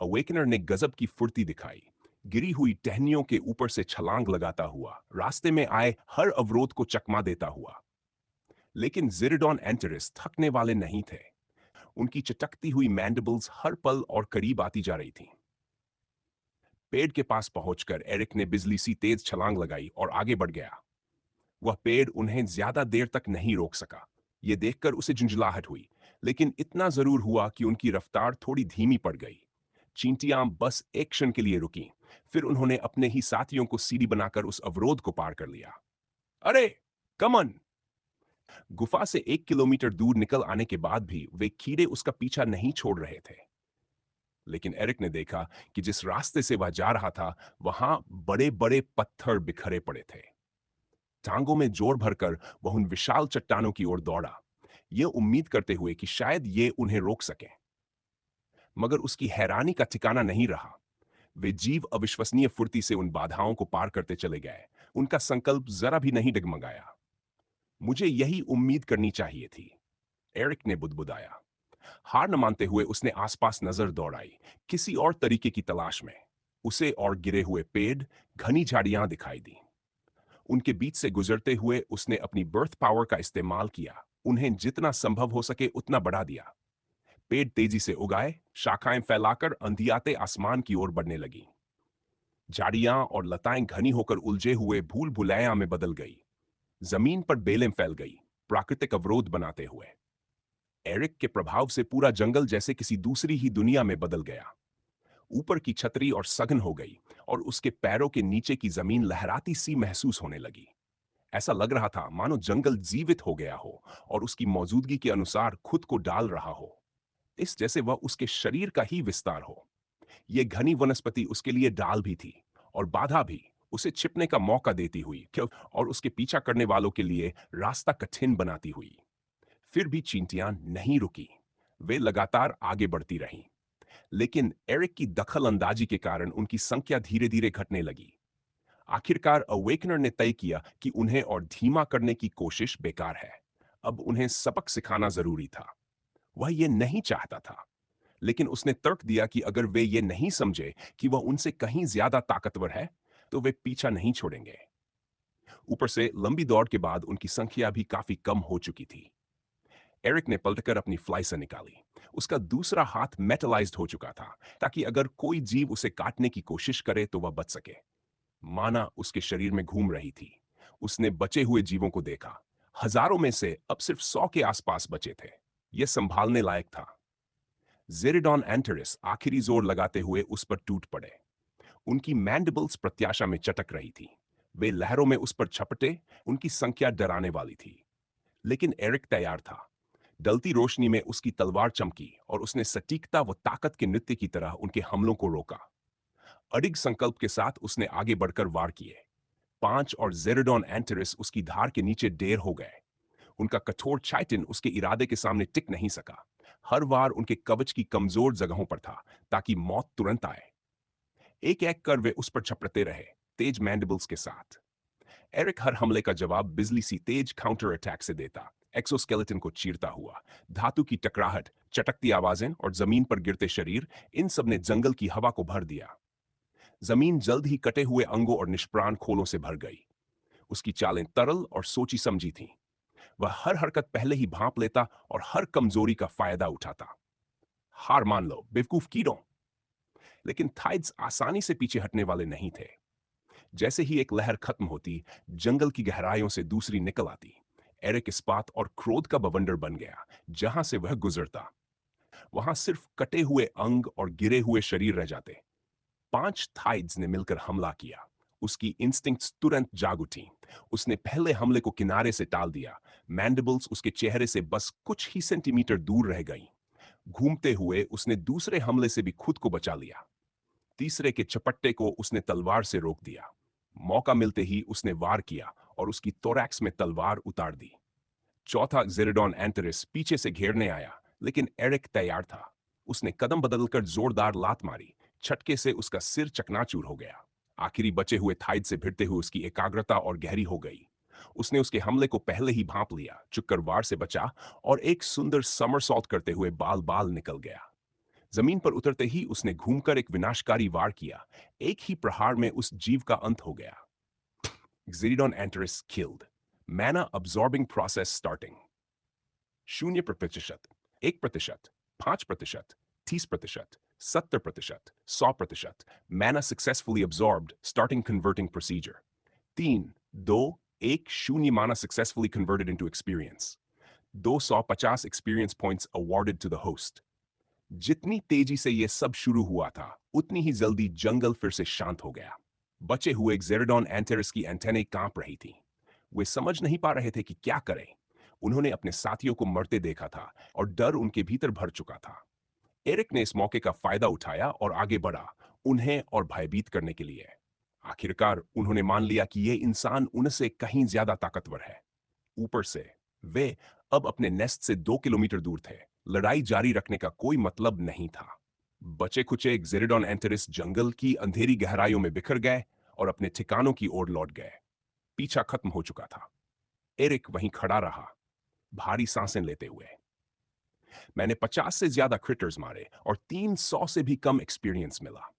अवेकनर ने गजब की फुर्ती दिखाई। गिरी हुई टहनियों के ऊपर से छलांग लगाता हुआ, रास्ते में आए हर अवरोध को चकमा देता हुआ। लेकिन जिरडॉन एंटेरिस थकने वाले नहीं थे। उनकी चटकती हुई मैंडिबल्स हर पल और करीब आती जा रही थीं। पेड़ के पास पहुंचकर एरिक ने बिजली सी तेज छलांग लगाई और आगे बढ़ गया। वह पेड़ उन्हें ज्यादा देर तक नहीं रोक सका। ये देखकर उसे झुंझलाहट हुई, लेकिन इतना जरूर हुआ कि उनकी रफ्तार थोड़ी धीमी पड़ गई। चींटियां बस एक क्षण के लिए रुकीं, फिर उन्होंने अपने ही साथियों को सीढ़ी बनाकर उस अवरोध को पार कर लिया। अरे, कमन! गुफा से 1 किलोमीटर दूर निकल आने के बाद भी वे कीड़े उसका पीछा नहीं छोड़ रहे थे। लेकिन एरिक ने देखा कि जिस रास्ते से वह जा रहा था, वहां बड़े-बड़े पत्थर बिखरे पड़े थे। टांगों में जोर भरकर वह उन विशाल चट्टानों की ओर दौड़ा, ये उम्मीद करते हुए कि शायद ये उन्हें रोक सके। मगर उसकी हैरानी का ठिकाना नहीं रहा। वे जीव अविश्वसनीय फुर्ती से उन बाधाओं को पार करते चले गए। उनका संकल्प जरा भी नहीं डगमगाया। मुझे यही उम्मीद करनी चाहिए थी, एरिक ने बुदबुदाया। हार न मानते हुए उसने आसपास नजर दौड़ाई, किसी और तरीके की तलाश में। उसे और गिरे हुए पेड़, घनी झाड़ियां दिखाई दी। उनके बीच से गुजरते हुए उसने अपनी बर्थ पावर का इस्तेमाल किया, उन्हें जितना संभव हो सके उतना बढ़ा दिया। पेड़ तेजी से उगाए, शाखाएं फैलाकर अंधियाते आसमान की ओर बढ़ने लगी। झाड़ियां और लताएं घनी होकर उलझे हुए भूल भुलैया में बदल गई। जमीन पर बेलें फैल गई, प्राकृतिक अवरोध बनाते हुए। एरिक के प्रभाव से पूरा जंगल जैसे किसी दूसरी ही दुनिया में बदल गया। ऊपर की छतरी और सघन हो गई और उसके पैरों के नीचे की जमीन लहराती सी महसूस होने लगी। ऐसा लग रहा था मानो जंगल जीवित हो गया हो और उसकी मौजूदगी के अनुसार खुद को डाल रहा हो, इस जैसे वह उसके शरीर का ही विस्तार हो। यह घनी वनस्पति उसके लिए डाल भी थी और बाधा भी, उसे छिपने का मौका देती हुई और उसके पीछा करने वालों के लिए रास्ता कठिन बनाती हुई। फिर भी चींटियां नहीं रुकी। वे लगातार आगे बढ़ती रहीं। लेकिन एरिक की दखल अंदाजी के कारण उनकी संख्या धीरे धीरे घटने लगी। आखिरकार अवेकनर ने तय किया कि उन्हें और धीमा करने की कोशिश बेकार है। अब उन्हें सबक सिखाना जरूरी था। वह यह नहीं चाहता था, लेकिन उसने तर्क दिया कि अगर वे ये नहीं समझे कि वह उनसे कहीं ज्यादा ताकतवर है, तो वे पीछा नहीं छोड़ेंगे। ऊपर से लंबी दौड़ के बाद उनकी संख्या भी काफी कम हो चुकी थी। एरिक ने पलटकर अपनी फ्लाइसर निकाली। उसका दूसरा हाथ मेटलाइज्ड हो चुका था, ताकि अगर कोई जीव उसे काटने की कोशिश करे तो वह बच सके। माना उसके शरीर में घूम रही थी। उसने बचे हुए जीवों को देखा। हजारों में से अब सिर्फ 100 के आसपास बचे थे। यह संभालने लायक था। जेरिडॉन एंटेरिस आखिरी जोर लगाते हुए उस पर टूट पड़े। उनकी मैंडिबल्स प्रत्याशा में चटक रही थी। वे लहरों में उस पर छपटे। उनकी संख्या डराने वाली थी। लेकिन एरिक तैयार था। डलती रोशनी में उसकी तलवार चमकी और उसने सटीकता व ताकत के नृत्य की तरह उनके हमलों को रोका। अडिग संकल्प के साथ उसने आगे बढ़कर वार किए। 5 और जेरेडॉन एंटेरिस उसकी धार के नीचे ढेर हो गए। उनका कठोर चाइटिन उसके इरादे के सामने टिक नहीं सका। हर वार उनके कवच की कमजोर जगहों पर था, ताकि मौत तुरंत आए। एक एक कर वे उस पर छपड़ते रहे, तेज मैंडिबल्स के साथ। एरिक हर हमले का जवाब बिजली सी तेज काउंटर अटैक से देता, एक्सोस्केलेटन को चीरता हुआ। धातु की टकराहट, चटकती आवाजें और जमीन पर गिरते शरीर, इन सब ने जंगल की हवा को भर दिया। जमीन जल्द ही कटे हुए अंगों और निष्प्राण खोलों से भर गई। उसकी चालें तरल और सोची समझी थीं। वह हर हरकत पहले ही भांप लेता और हर कमजोरी का फायदा उठाता। हार मान लो, बेवकूफ कीड़ों। लेकिन थाइड्स आसानी से पीछे हटने वाले नहीं थे। जैसे ही एक लहर खत्म होती, जंगल की गहराइयों से दूसरी निकल आती। एरिक इस्पात और क्रोध का बवंडर बन गया। जहां से वह गुजरता, वहां सिर्फ कटे हुए अंग और गिरे हुए शरीर रह जाते। 5 थाइड्स ने मिलकर हमला किया। उसकी इंस्टिंक्ट्स तुरंत जाग उठी। उसने पहले हमले को किनारे से टाल दिया। मैंडिबल्स उसके चेहरे से बस कुछ ही सेंटीमीटर दूर रह गईं। घूमते हुए उसने दूसरे हमले से भी खुद को बचा लिया। तीसरे के चपट्टे को उसने तलवार से रोक दिया। मौका मिलते ही उसने वार किया और उसकी तोरैक्स में तलवार उतार दी। चौथा जेरेडॉन एंटेरिस पीछे से घेरने आया, लेकिन एरिक तैयार था। उसने कदम बदलकर जोरदार लात मारी। छटके से उसका सिर चकनाचूर हो गया। आखिरी बचे हुए थाइड से भिड़ते हुए उसकी एकाग्रता और गहरी हो गई। उसने उसके हमले को पहले ही भांप लिया, चुक्कर वार से बचा और एक सुंदर समरसॉल्ट करते हुए बाल बाल निकल गया। जमीन पर उतरते ही उसने घूमकर एक विनाशकारी वार किया। एक ही प्रहार में उस जीव का अंत हो गया। Xeridon Antares killed. Mana absorbing process starting. 0%, 1%, 5%, 30%, 70%, 100%. Mana successfully absorbed, starting converting procedure. 3, 2, 1, 0 mana successfully converted into experience. 250 experience points awarded to the host. जितनी तेजी से यह सब शुरू हुआ था, उतनी ही जल्दी जंगल फिर से शांत हो गया। बचे हुए Xeridon Antares की एंटेने कांप रही थी। वे समझ नहीं पा रहे थे कि क्या करें। उन्होंने अपने साथियों को मरते देखा था और डर उनके भीतर भर चुका था। एरिक ने इस मौके का फायदा उठाया और आगे बढ़ा, उन्हें और भयभीत करने के लिए। आखिरकार उन्होंने मान लिया कि यह इंसान उनसे कहीं ज्यादा ताकतवर है। ऊपर से वे अब अपने नेस्ट से 2 किलोमीटर दूर थे। लड़ाई जारी रखने का कोई मतलब नहीं था। बचे खुचे Xeridon Antares जंगल की अंधेरी गहराइयों में बिखर गए और अपने ठिकानों की ओर लौट गए। पीछा खत्म हो चुका था। एरिक वहीं खड़ा रहा, भारी सांसें लेते हुए। मैंने 50 से ज्यादा क्रिटर्स मारे और 300 से भी कम एक्सपीरियंस मिला।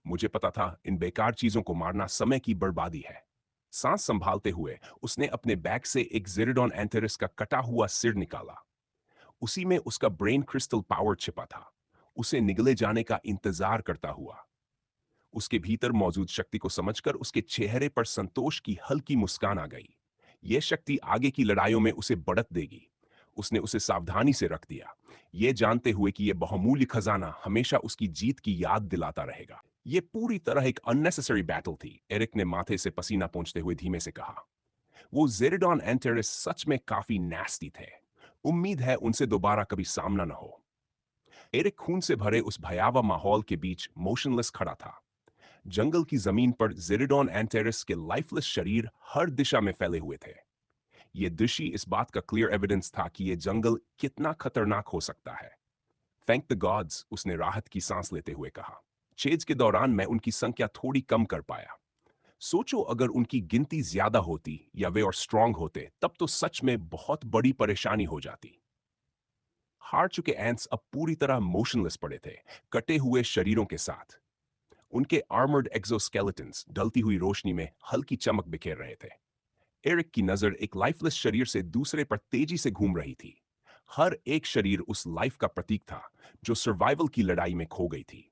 मुझे पता था इन बेकार चीजों को मारना समय की बर्बादी है। सांस संभालते हुए उसने अपने बैग से एक Xeridon Antares का कटा हुआ सिर निकाला। उसी में उसका ब्रेन क्रिस्टल पावर छिपा था। उसे निगले जाने का इंतजार करता हुआ। उसके भीतर मौजूद शक्ति को समझकर उसके चेहरे पर संतोष की हल्की मुस्कान आ गई। यह शक्ति आगे की लड़ाइयों में उसे बढ़त देगी। उसने उसे सावधानी से रख दिया, यह जानते हुए कि यह बहुमूल्य खजाना हमेशा उसकी जीत की याद दिलाता रहेगा। यह पूरी तरह एक अननेसेसरी बैटल थी, एरिक ने माथे से पसीना पोंछते हुए धीमे से कहा। वो Xeridon Antares सच में काफी नास्टी थे। उम्मीद है उनसे दोबारा कभी सामना न हो। एरिक खून से भरे उस भयावह माहौल के बीच मोशनलेस खड़ा था। जंगल की जमीन पर Xeridon Antares के लाइफलेस शरीर हर दिशा में फैले हुए थे। यह दृश्य इस बात का क्लियर एविडेंस था कि यह जंगल कितना खतरनाक हो सकता है। थैंक द गॉड्स, उसने राहत की सांस लेते हुए कहा। चेज के दौरान मैं उनकी संख्या थोड़ी कम कर पाया। सोचो अगर उनकी गिनती ज्यादा होती या वे और स्ट्रांग होते, तब तो सच में बहुत बड़ी परेशानी हो जाती। हार चुके एंट्स अब पूरी तरह मोशनलेस पड़े थे, कटे हुए शरीरों के साथ। उनके आर्मर्ड एक्सोस्केलेटन्स ढलती हुई रोशनी में हल्की चमक बिखेर रहे थे। एरिक की नजर एक लाइफलेस शरीर से दूसरे पर तेजी से घूम रही थी। हर एक शरीर उस लाइफ का प्रतीक था जो सर्वाइवल की लड़ाई में खो गई थी।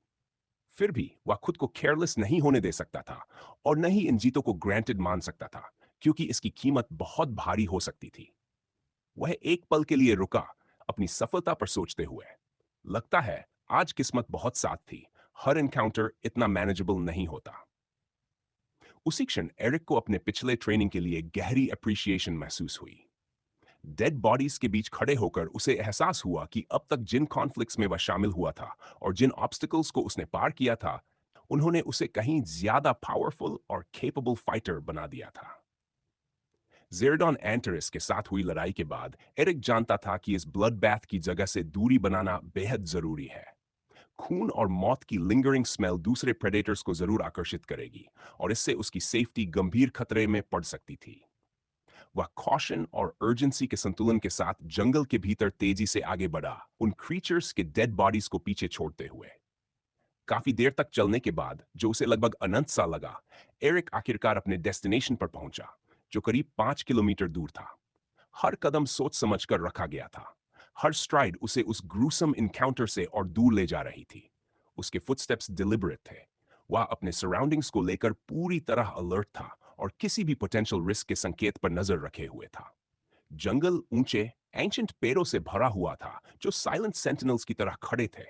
फिर भी वह खुद को केयरलेस नहीं होने दे सकता था और न ही इन जीतों को ग्रांटेड मान सकता था, क्योंकि इसकी कीमत बहुत भारी हो सकती थी। वह एक पल के लिए रुका, अपनी सफलता पर सोचते हुए। लगता है आज किस्मत बहुत साथ थी, हर एनकाउंटर इतना मैनेजेबल नहीं होता। उसी क्षण एरिक को अपने पिछले ट्रेनिंग के लिए गहरी अप्रिसिएशन महसूस हुई। डेड बॉडीज के बीच खड़े होकर उसे एहसास हुआ कि अब तक जिन कॉन्फ्लिक्ट्स में वह शामिल हुआ था और जिन ऑब्स्टिकल्स को उसने पार किया था, उन्होंने उसे कहीं ज्यादा पावरफुल और केपेबल फाइटर बना दिया था। Xeridon Antares के साथ हुई लड़ाई के बाद एरिक जानता था कि इस ब्लड बैथ की जगह से दूरी बनाना बेहद जरूरी है। खून और मौत की लिंगरिंग स्मेल दूसरे प्रेडेटर्स को जरूर आकर्षित करेगी और इससे उसकी सेफ्टी गंभीर खतरे में पड़ सकती थी। वह कॉशन और अर्जेंसी के संतुलन के साथ जंगल के भीतर तेजी से आगे बढ़ा, उन क्रीचर्स के डेड बॉडीज को पीछे छोड़ते हुए। काफी देर तक चलने के बाद, जो उसे लगभग अनंत सा लगा, एरिक आखिरकार अपने डेस्टिनेशन पर पहुंचा, जो करीब 5 किलोमीटर दूर था। हर कदम सोच समझकर रखा गया था। हर स्ट्राइड उसे उस ग्रूसम इनकाउंटर से और दूर ले जा रही थी। उसके फुटस्टेप्स डिलिबरेट थे। वह अपने सराउंडिंग्स को लेकर पूरी तरह अलर्ट था और किसी भी पोटेंशियल रिस्क के संकेत पर नजर रखे हुए था। जंगल ऊंचे एंशिएंट पेड़ों से भरा हुआ था, जो साइलेंट सेंटिनल्स की तरह खड़े थे।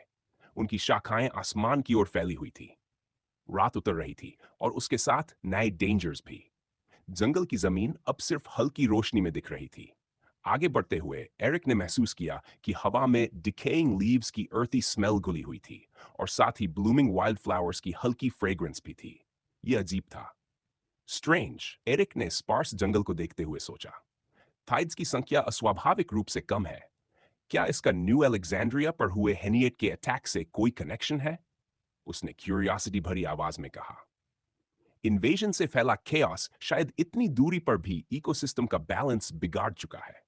उनकी शाखाएं आसमान की ओर फैली हुई थी। रात उतर रही थी और उसके साथ नए डेंजर्स भी। जंगल की जमीन अब सिर्फ हल्की रोशनी में दिख रही थी। आगे बढ़ते हुए एरिक ने महसूस किया कि हवा में डिकेइंग लीव्स की अर्थी स्मेल घुली हुई थी और साथ ही ब्लूमिंग वाइल्ड फ्लावर्स की हल्की फ्रेग्रेंस भी थी। यह अजीब था, स्ट्रेंज। एरिक ने स्पार्स जंगल को देखते हुए सोचा, थाइड्स की संख्या अस्वाभाविक रूप से कम है। क्या इसका न्यू अलेक्जेंड्रिया पर हुए हेनिएट के अटैक से कोई कनेक्शन है? उसने क्यूरियोसिटी भरी आवाज में कहा। इन्वेजन से फैला केओस शायद इतनी दूरी पर भी इकोसिस्टम का बैलेंस बिगाड़ चुका है।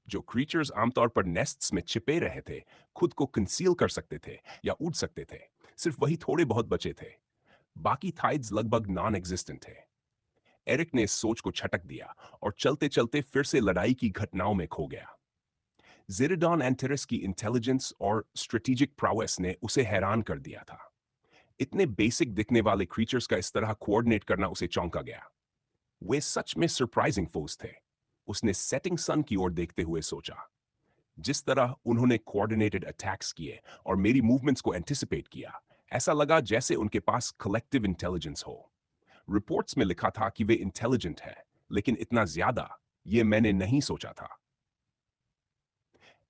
जो क्रीचर्स आमतौर पर नेस्ट्स में छिपे रहे थे, खुद को कंसील कर सकते थे या उड़ सकते थे, सिर्फ वही थोड़े बहुत बचे थे। बाकी थाइड्स लगभग नॉन एग्जिस्टेंट थे। एरिक ने इस सोच को छटक दिया और चलते चलते फिर से लड़ाई की घटनाओं में खो गया। जेरेडॉन एंटेरस की इंटेलिजेंस और स्ट्रेटेजिक प्रावेस ने उसे हैरान कर दिया था। इतने बेसिक दिखने वाले क्रीचर्स का इस तरह कोऑर्डिनेट करना उसे चौंका गया। वे सच में सरप्राइजिंग फोर्स थे। उसने सेटिंग सन की ओर देखते हुए सोचा। जिस तरह उन्होंने कोऑर्डिनेटेड अटैक्स किए और मेरी मूवमेंट्स को एंटिसिपेट किया, ऐसा लगा जैसे उनके पास कलेक्टिव इंटेलिजेंस हो। रिपोर्ट्स में लिखा था कि वे इंटेलिजेंट है, लेकिन इतना ज्यादा ये मैंने नहीं सोचा था।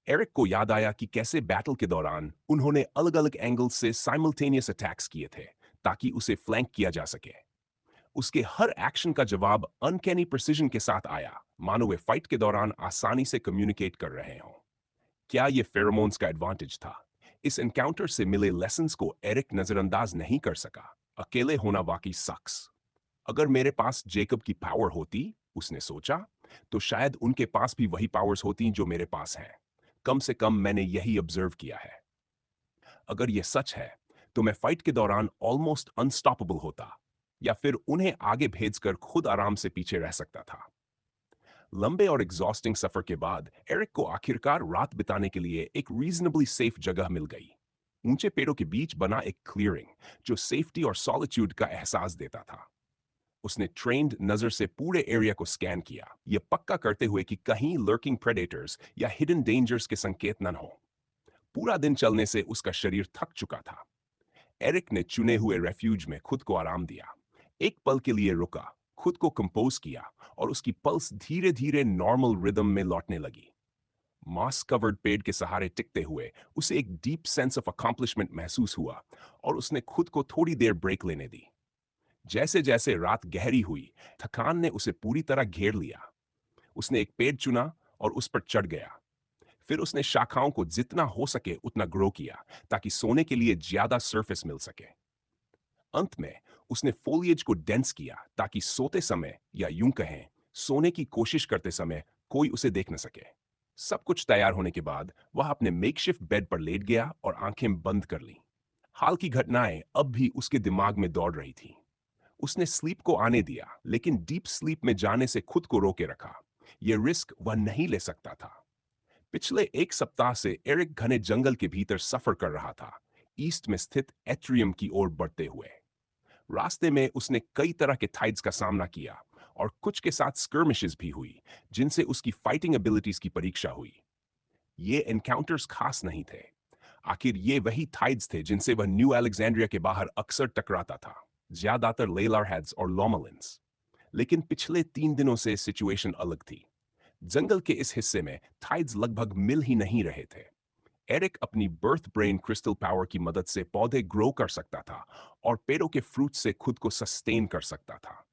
एरिक को याद आया कि कैसे बैटल के दौरान उन्होंने अलग अलग एंगल से साइमल्टेनियस अटैक्स किए थे ताकि उसे फ्लैंक किया जा सके। उसके हर एक्शन का जवाब अनकैनी प्रिसिजन के साथ आया, मानो वे फाइट के दौरान आसानी से कम्युनिकेट कर रहे हों। क्या ये फेरोमोन्स का एडवांटेज था? इस एनकाउंटर से मिले लेसन्स को एरिक नजरअंदाज नहीं कर सका। अकेले होना वाकई सक्स। अगर मेरे पास जेकब की पावर होती, उसने सोचा, तो शायद उनके पास भी वही पावर्स होती जो मेरे पास हैं। कम से कम मैंने यही ऑब्जर्व किया है। अगर यह सच है, तो मैं फाइट के दौरान ऑलमोस्ट अनस्टॉपेबल होता, या फिर उन्हें आगे भेजकर खुद आराम से पीछे रह सकता था। लंबे और एग्जॉस्टिंग सफर के बाद एरिक को आखिरकार रात बिताने के लिए एक रीजनेबली सेफ जगह मिल गई। ऊंचे पेड़ों के बीच बना एक क्लियरिंग जो सेफ्टी और सॉलिट्यूड का एहसास देता था। उसने ट्रेन्ड नजर से पूरे एरिया को स्कैन किया, यह पक्का करते हुए कि कहीं लर्किंग प्रेडेटर्स या हिडन डेंजर्स के संकेत न हो। पूरा दिन चलने से उसका शरीर थक चुका था। एरिक ने चुने हुए रेफ्यूज में खुद को आराम दिया। एक पल के लिए रुका, खुद को कंपोज किया और उसकी पल्स धीरे धीरे नॉर्मल रिदम में लौटने लगी। मॉस कवर्ड पेड़ के सहारे टिकते हुए उसे एक डीप सेंस ऑफ अकॉम्प्लिशमेंट महसूस हुआ और उसने खुद को थोड़ी देर ब्रेक लेने दी। जैसे जैसे रात गहरी हुई, थकान ने उसे पूरी तरह घेर लिया। उसने एक पेड़ चुना और उस पर चढ़ गया। फिर उसने शाखाओं को जितना हो सके उतना ग्रो किया ताकि सोने के लिए ज्यादा सरफेस मिल सके। अंत में उसने फोलिएज को डेंस किया ताकि सोते समय, या यूं कहें सोने की कोशिश करते समय, कोई उसे देख न सके। सब कुछ तैयार होने के बाद वह अपने मेकशिफ्ट बेड पर लेट गया और आंखें बंद कर लीं। हाल की घटनाएं अब भी उसके दिमाग में दौड़ रही थीं। उसने स्लीप को आने दिया, लेकिन डीप स्लीप में जाने से खुद को रोके रखा। यह रिस्क वह नहीं ले सकता था। पिछले एक सप्ताह से एरिक घने जंगल के भीतर सफर कर रहा था, ईस्ट में स्थित एट्रियम की ओर बढ़ते हुए। रास्ते में उसने कई तरह के थाइड्स का सामना किया और कुछ के साथ स्कर्मिशेस भी हुई, जिनसे उसकी फाइटिंग एबिलिटीज की परीक्षा हुई। ये एनकाउंटर्स खास नहीं थे। आखिर ये वही थाइड्स थे जिनसे वह न्यू अलेक्जेंड्रिया के बाहर अक्सर टकराता था, ज्यादातर लेलारहेड्स और लोमलिन्स। लेकिन पिछले 3 दिनों से सिचुएशन अलग थी। जंगल के इस हिस्से में थाइड्स लगभग मिल ही नहीं रहे थे। एरिक अपनी बर्थ ब्रेन क्रिस्टल पावर की मदद से पौधे ग्रो कर सकता था और पेड़ों के फ्रूट से खुद को सस्टेन कर सकता था।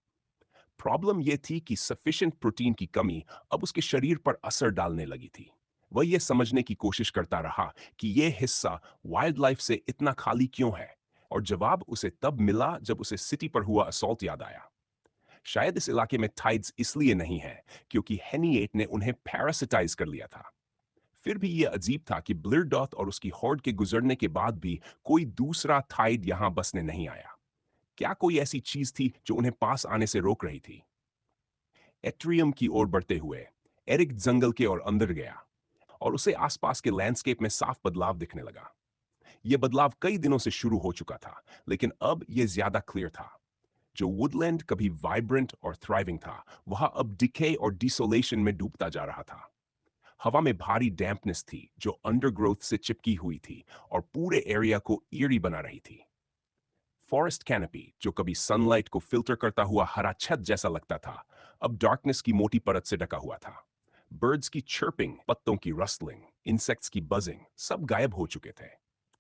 प्रॉब्लम यह थी कि सफिशिएंट प्रोटीन की कमी अब उसके शरीर पर असर डालने लगी थी। वह यह समझने की कोशिश करता रहा कि यह हिस्सा वाइल्ड लाइफ से इतना खाली क्यों है, और जवाब उसे तब मिला जब उसे सिटी पर हुआ असॉल्ट याद आया। शायद इस इलाके में टाइड्स इसलिए नहीं है क्योंकि हेनिएट ने उन्हें पैरासिटाइज कर लिया था। फिर भी यह अजीब था कि ब्लिरडॉथ और उसकी हॉर्ड के गुजरने के बाद भी कोई दूसरा थाइड यहां बसने नहीं आया। क्या कोई ऐसी चीज थी जो उन्हें पास आने से रोक रही थी? एट्रियम की ओर बढ़ते हुए एरिक जंगल के ओर अंदर गया और उसे आसपास के लैंडस्केप में साफ बदलाव दिखने लगा। यह बदलाव कई दिनों से शुरू हो चुका था, लेकिन अब यह ज्यादा क्लियर था। जो वुडलैंड कभी वाइब्रेंट और थ्राइविंग था, वह अब डिके और डिसोलेशन में डूबता जा रहा था। हवा में भारी डैम्पनेस थी जो अंडरग्रोथ से चिपकी हुई थी और पूरे एरिया को ईरी बना रही थी। फॉरेस्ट कैनपी, जो कभी सनलाइट को फिल्टर करता हुआ हरा छत जैसा लगता था, अब डार्कनेस की मोटी परत से ढका हुआ था। बर्ड्स की चर्पिंग, पत्तों की रस्टलिंग, इंसेक्ट्स की बजिंग सब गायब हो चुके थे।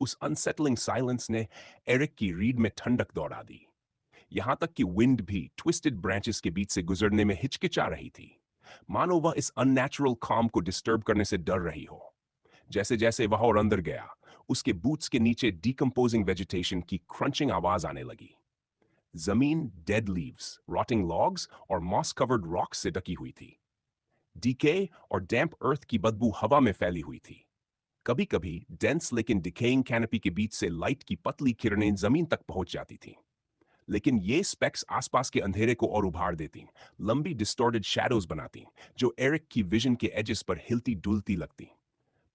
उस अनसेटलिंग साइलेंस ने एरिक की रीढ़ में ठंडक दौड़ा दी। यहां तक कि विंड भी ट्विस्टेड ब्रांचेस के बीच से गुजरने में हिचकिचा रही थी, मानो वह इस अननेचुरल कॉम को डिस्टर्ब करने से डर रही हो। जैसे जैसे वह और अंदर गया, उसके बूट्स के नीचे डिकम्पोजिंग वेजिटेशन की क्रंचिंग आवाज आने लगी। जमीन डेड लीव्स, रॉटिंग लॉग्स और मॉस कवर्ड रॉक्स से ढकी हुई थी। डीके और डैम्प अर्थ की बदबू हवा में फैली हुई थी। कभी कभी डेंस लेकिन डिकेइंग कैनपी के बीच से लाइट की पतली किरणें जमीन तक पहुंच जाती थीं। लेकिन ये स्पेक्स आसपास के अंधेरे को और उभार देती, लंबी डिस्टॉर्टेड शैडोज बनाती, जो एरिक की विजन के एजेस पर हिलती डुलती लगती।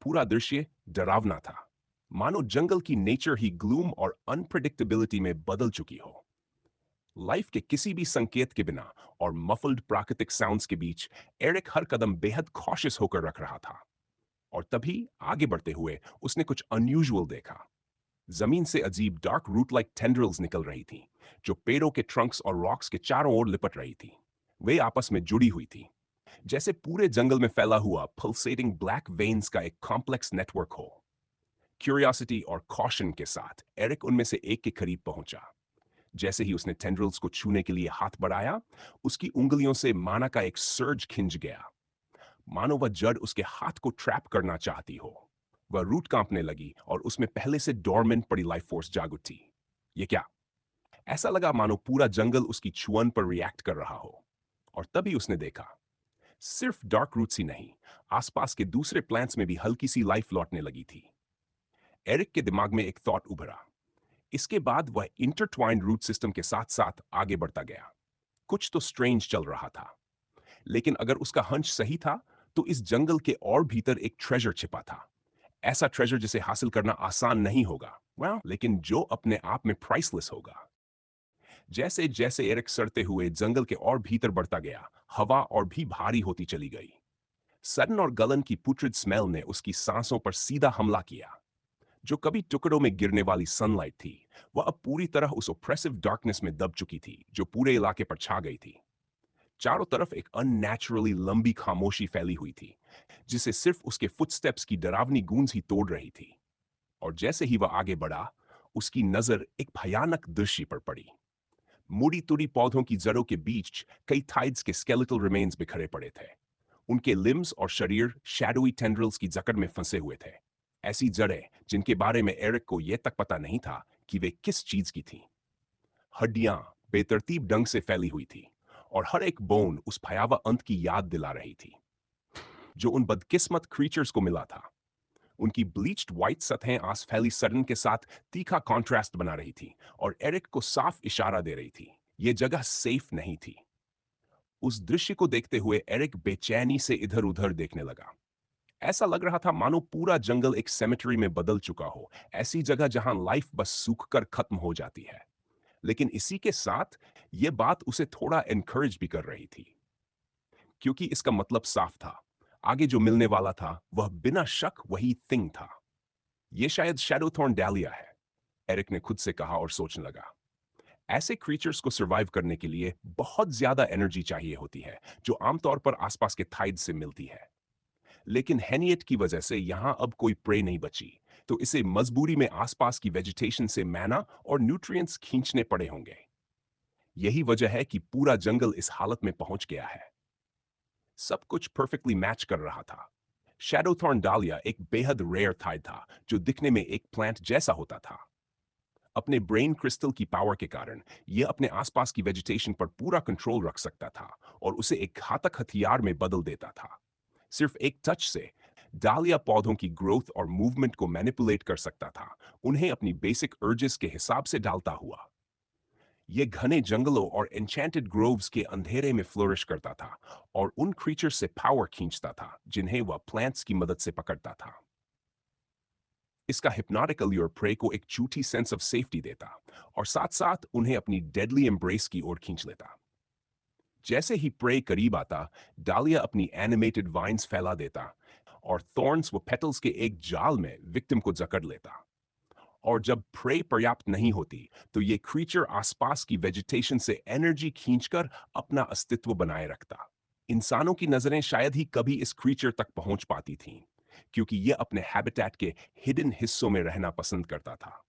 पूरा दृश्य डरावना था, मानो जंगल की नेचर ही ग्लूम और अनप्रिडिक्टेबिलिटी में बदल चुकी हो। लाइफ के किसी भी संकेत के बिना और मफल्ड प्राकृतिक साउंड्स के बीच एरिक हर कदम बेहद कॉशियस होकर रख रहा था। और तभी आगे बढ़ते हुए उसने कुछ अनयूजुअल देखा। जमीन से अजीब डार्क रूट लाइक टेंड्रिल्स निकल रही थी, जो पेड़ों के ट्रंक्स और रॉक्स के चारों ओर लिपट रही थी। वे आपस में जुड़ी हुई थी, जैसे पूरे जंगल में फैला हुआ पल्सेटिंग ब्लैक वेन्स का एक कॉम्प्लेक्स नेटवर्क हो। क्यूरियोसिटी और कॉशन के साथ एरिक उनमें से एक के करीब पहुंचा। जैसे ही उसने टेंड्रिल्स को छूने के लिए हाथ बढ़ाया, उसकी उंगलियों से माना का एक सर्ज खिंच गया, मानो वह जड़ उसके हाथ को ट्रैप करना चाहती हो। वह रूट कांपने लगी और उसमें पहले से डोरमेंट पड़ी लाइफ फोर्स जाग उठी। ये क्या? ऐसा लगा मानो पूरा जंगल उसकी छुअन पर रिएक्ट कर रहा हो। और तभी उसने देखा, सिर्फ डार्क रूट्स ही नहीं, आसपास के दूसरे प्लांट्स में भी हल्की सी लाइफ लौटने लगी थी। एरिक के दिमाग में एक थॉट उभरा। इसके बाद वह इंटरट्वाइंड रूट सिस्टम के साथ साथ आगे बढ़ता गया। कुछ तो स्ट्रेंज चल रहा था, लेकिन अगर उसका हंच सही था, तो इस जंगल के और भीतर एक ट्रेजर छिपा था। ऐसा ट्रेजर जिसे हासिल करना आसान नहीं होगा, लेकिन जो अपने आप में प्राइसलेस होगा। जैसे जैसे एरिक सड़ते हुए जंगल के और भीतर बढ़ता गया, हवा और भी भारी होती चली गई। सडन और गलन की पुट्रिड स्मेल ने उसकी सांसों पर सीधा हमला किया। जो कभी टुकड़ों में गिरने वाली सनलाइट थी, वह अब पूरी तरह उस ओप्रेसिव डार्कनेस में दब चुकी थी, जो पूरे इलाके पर छा गई थी। चारों तरफ एक अननेचुरली लंबी खामोशी फैली हुई थी, जिसे सिर्फ उसके फुटस्टेप्स की डरावनी गूंज ही तोड़ रही थी। और जैसे ही वह आगे बढ़ा, उसकी नजर एक भयानक दृश्य पर पड़ी। मुड़ी तुड़ी पौधों की जड़ों के बीच कई थाइड्स के स्केलेटल रिमेन्स बिखरे पड़े थे। उनके लिम्स और शरीर शैडोई टेंड्रिल्स की जकड़ में फंसे हुए थे। ऐसी जड़ें जिनके बारे में एरिक को यह तक पता नहीं था कि वे किस चीज की थीं। हड्डियां बेतरतीब ढंग से फैली हुई थी, और हर एक बोन उस भयावह अंत की याद दिला रही थी, जो उन बदकिस्मत क्रीचर्स को मिला था। उनकी ब्लीच्ड व्हाइट सतहें आस फैली सडन के साथ तीखा कॉन्ट्रास्ट बना रही थी, और एरिक को साफ इशारा दे रही थी, यह जगह सेफ नहीं थी। उस दृश्य को देखते हुए एरिक बेचैनी से इधर उधर देखने लगा। ऐसा लग रहा था मानो पूरा जंगल एक सेमेटरी में बदल चुका हो, ऐसी जगह जहां लाइफ बस सूखकर खत्म हो जाती है। लेकिन इसी के साथ यह बात उसे थोड़ा एनकरेज भी कर रही थी, क्योंकि इसका मतलब साफ था, आगे जो मिलने वाला था वह बिना शक वही थिंग था। यह शायद शैडोथॉर्न डालिया है, एरिक ने खुद से कहा और सोचने लगा। ऐसे क्रीचर्स को सरवाइव करने के लिए बहुत ज्यादा एनर्जी चाहिए होती है, जो आमतौर पर आसपास के थाइड से मिलती है। लेकिन हेनियट की वजह से यहां अब कोई प्रे नहीं बची, तो इसे मजबूरी में आसपास की वेजिटेशन से मैना और न्यूट्रिएंट्स खींचने पड़े होंगे। यही वजह है कि पूरा जंगल इस हालत में पहुंच गया है। सब कुछ परफेक्टली मैच कर रहा था। शैडोथॉर्न डालिया एक बेहद रेयर थाइड था, जो दिखने में एक प्लांट जैसा होता था। अपने ब्रेन क्रिस्टल की पावर के कारण यह अपने आसपास की वेजिटेशन पर पूरा कंट्रोल रख सकता था और उसे एक घातक हथियार में बदल देता था। सिर्फ एक टच से डालिया पौधों की ग्रोथ और मूवमेंट को मैनिपुलेट कर सकता था, उन्हें अपनी बेसिक अर्जेस के हिसाब से डालता हुआ। यह घने जंगलों और एन्चेंटेड ग्रोव्स के अंधेरे में फ्लोरिश करता था और उन क्रीचर्स से पावर खींचता था जिन्हें वह प्लांट्स की मदद से पकड़ता था। इसका हिप्नोटिक अल्यूर प्रे को एक झूठी सेंस ऑफ सेफ्टी देता और साथ साथ उन्हें अपनी डेडली एम्ब्रेस की ओर खींच लेता। जैसे ही प्रे करीब आता, डालिया अपनी एनिमेटेड वाइन्स फैला देता और थॉर्न्स व पेटल्स के एक जाल में विक्टिम को जकड़ लेता। और जब प्रे पर्याप्त नहीं होती, तो ये क्रीचर आसपास की वेजिटेशन से एनर्जी खींचकर अपना अस्तित्व बनाए रखता। इंसानों की नजरें शायद ही कभी इस क्रीचर तक पहुंच पाती थीं, क्योंकि यह अपने हैबिटेट के हिडन हिस्सों में रहना पसंद करता था।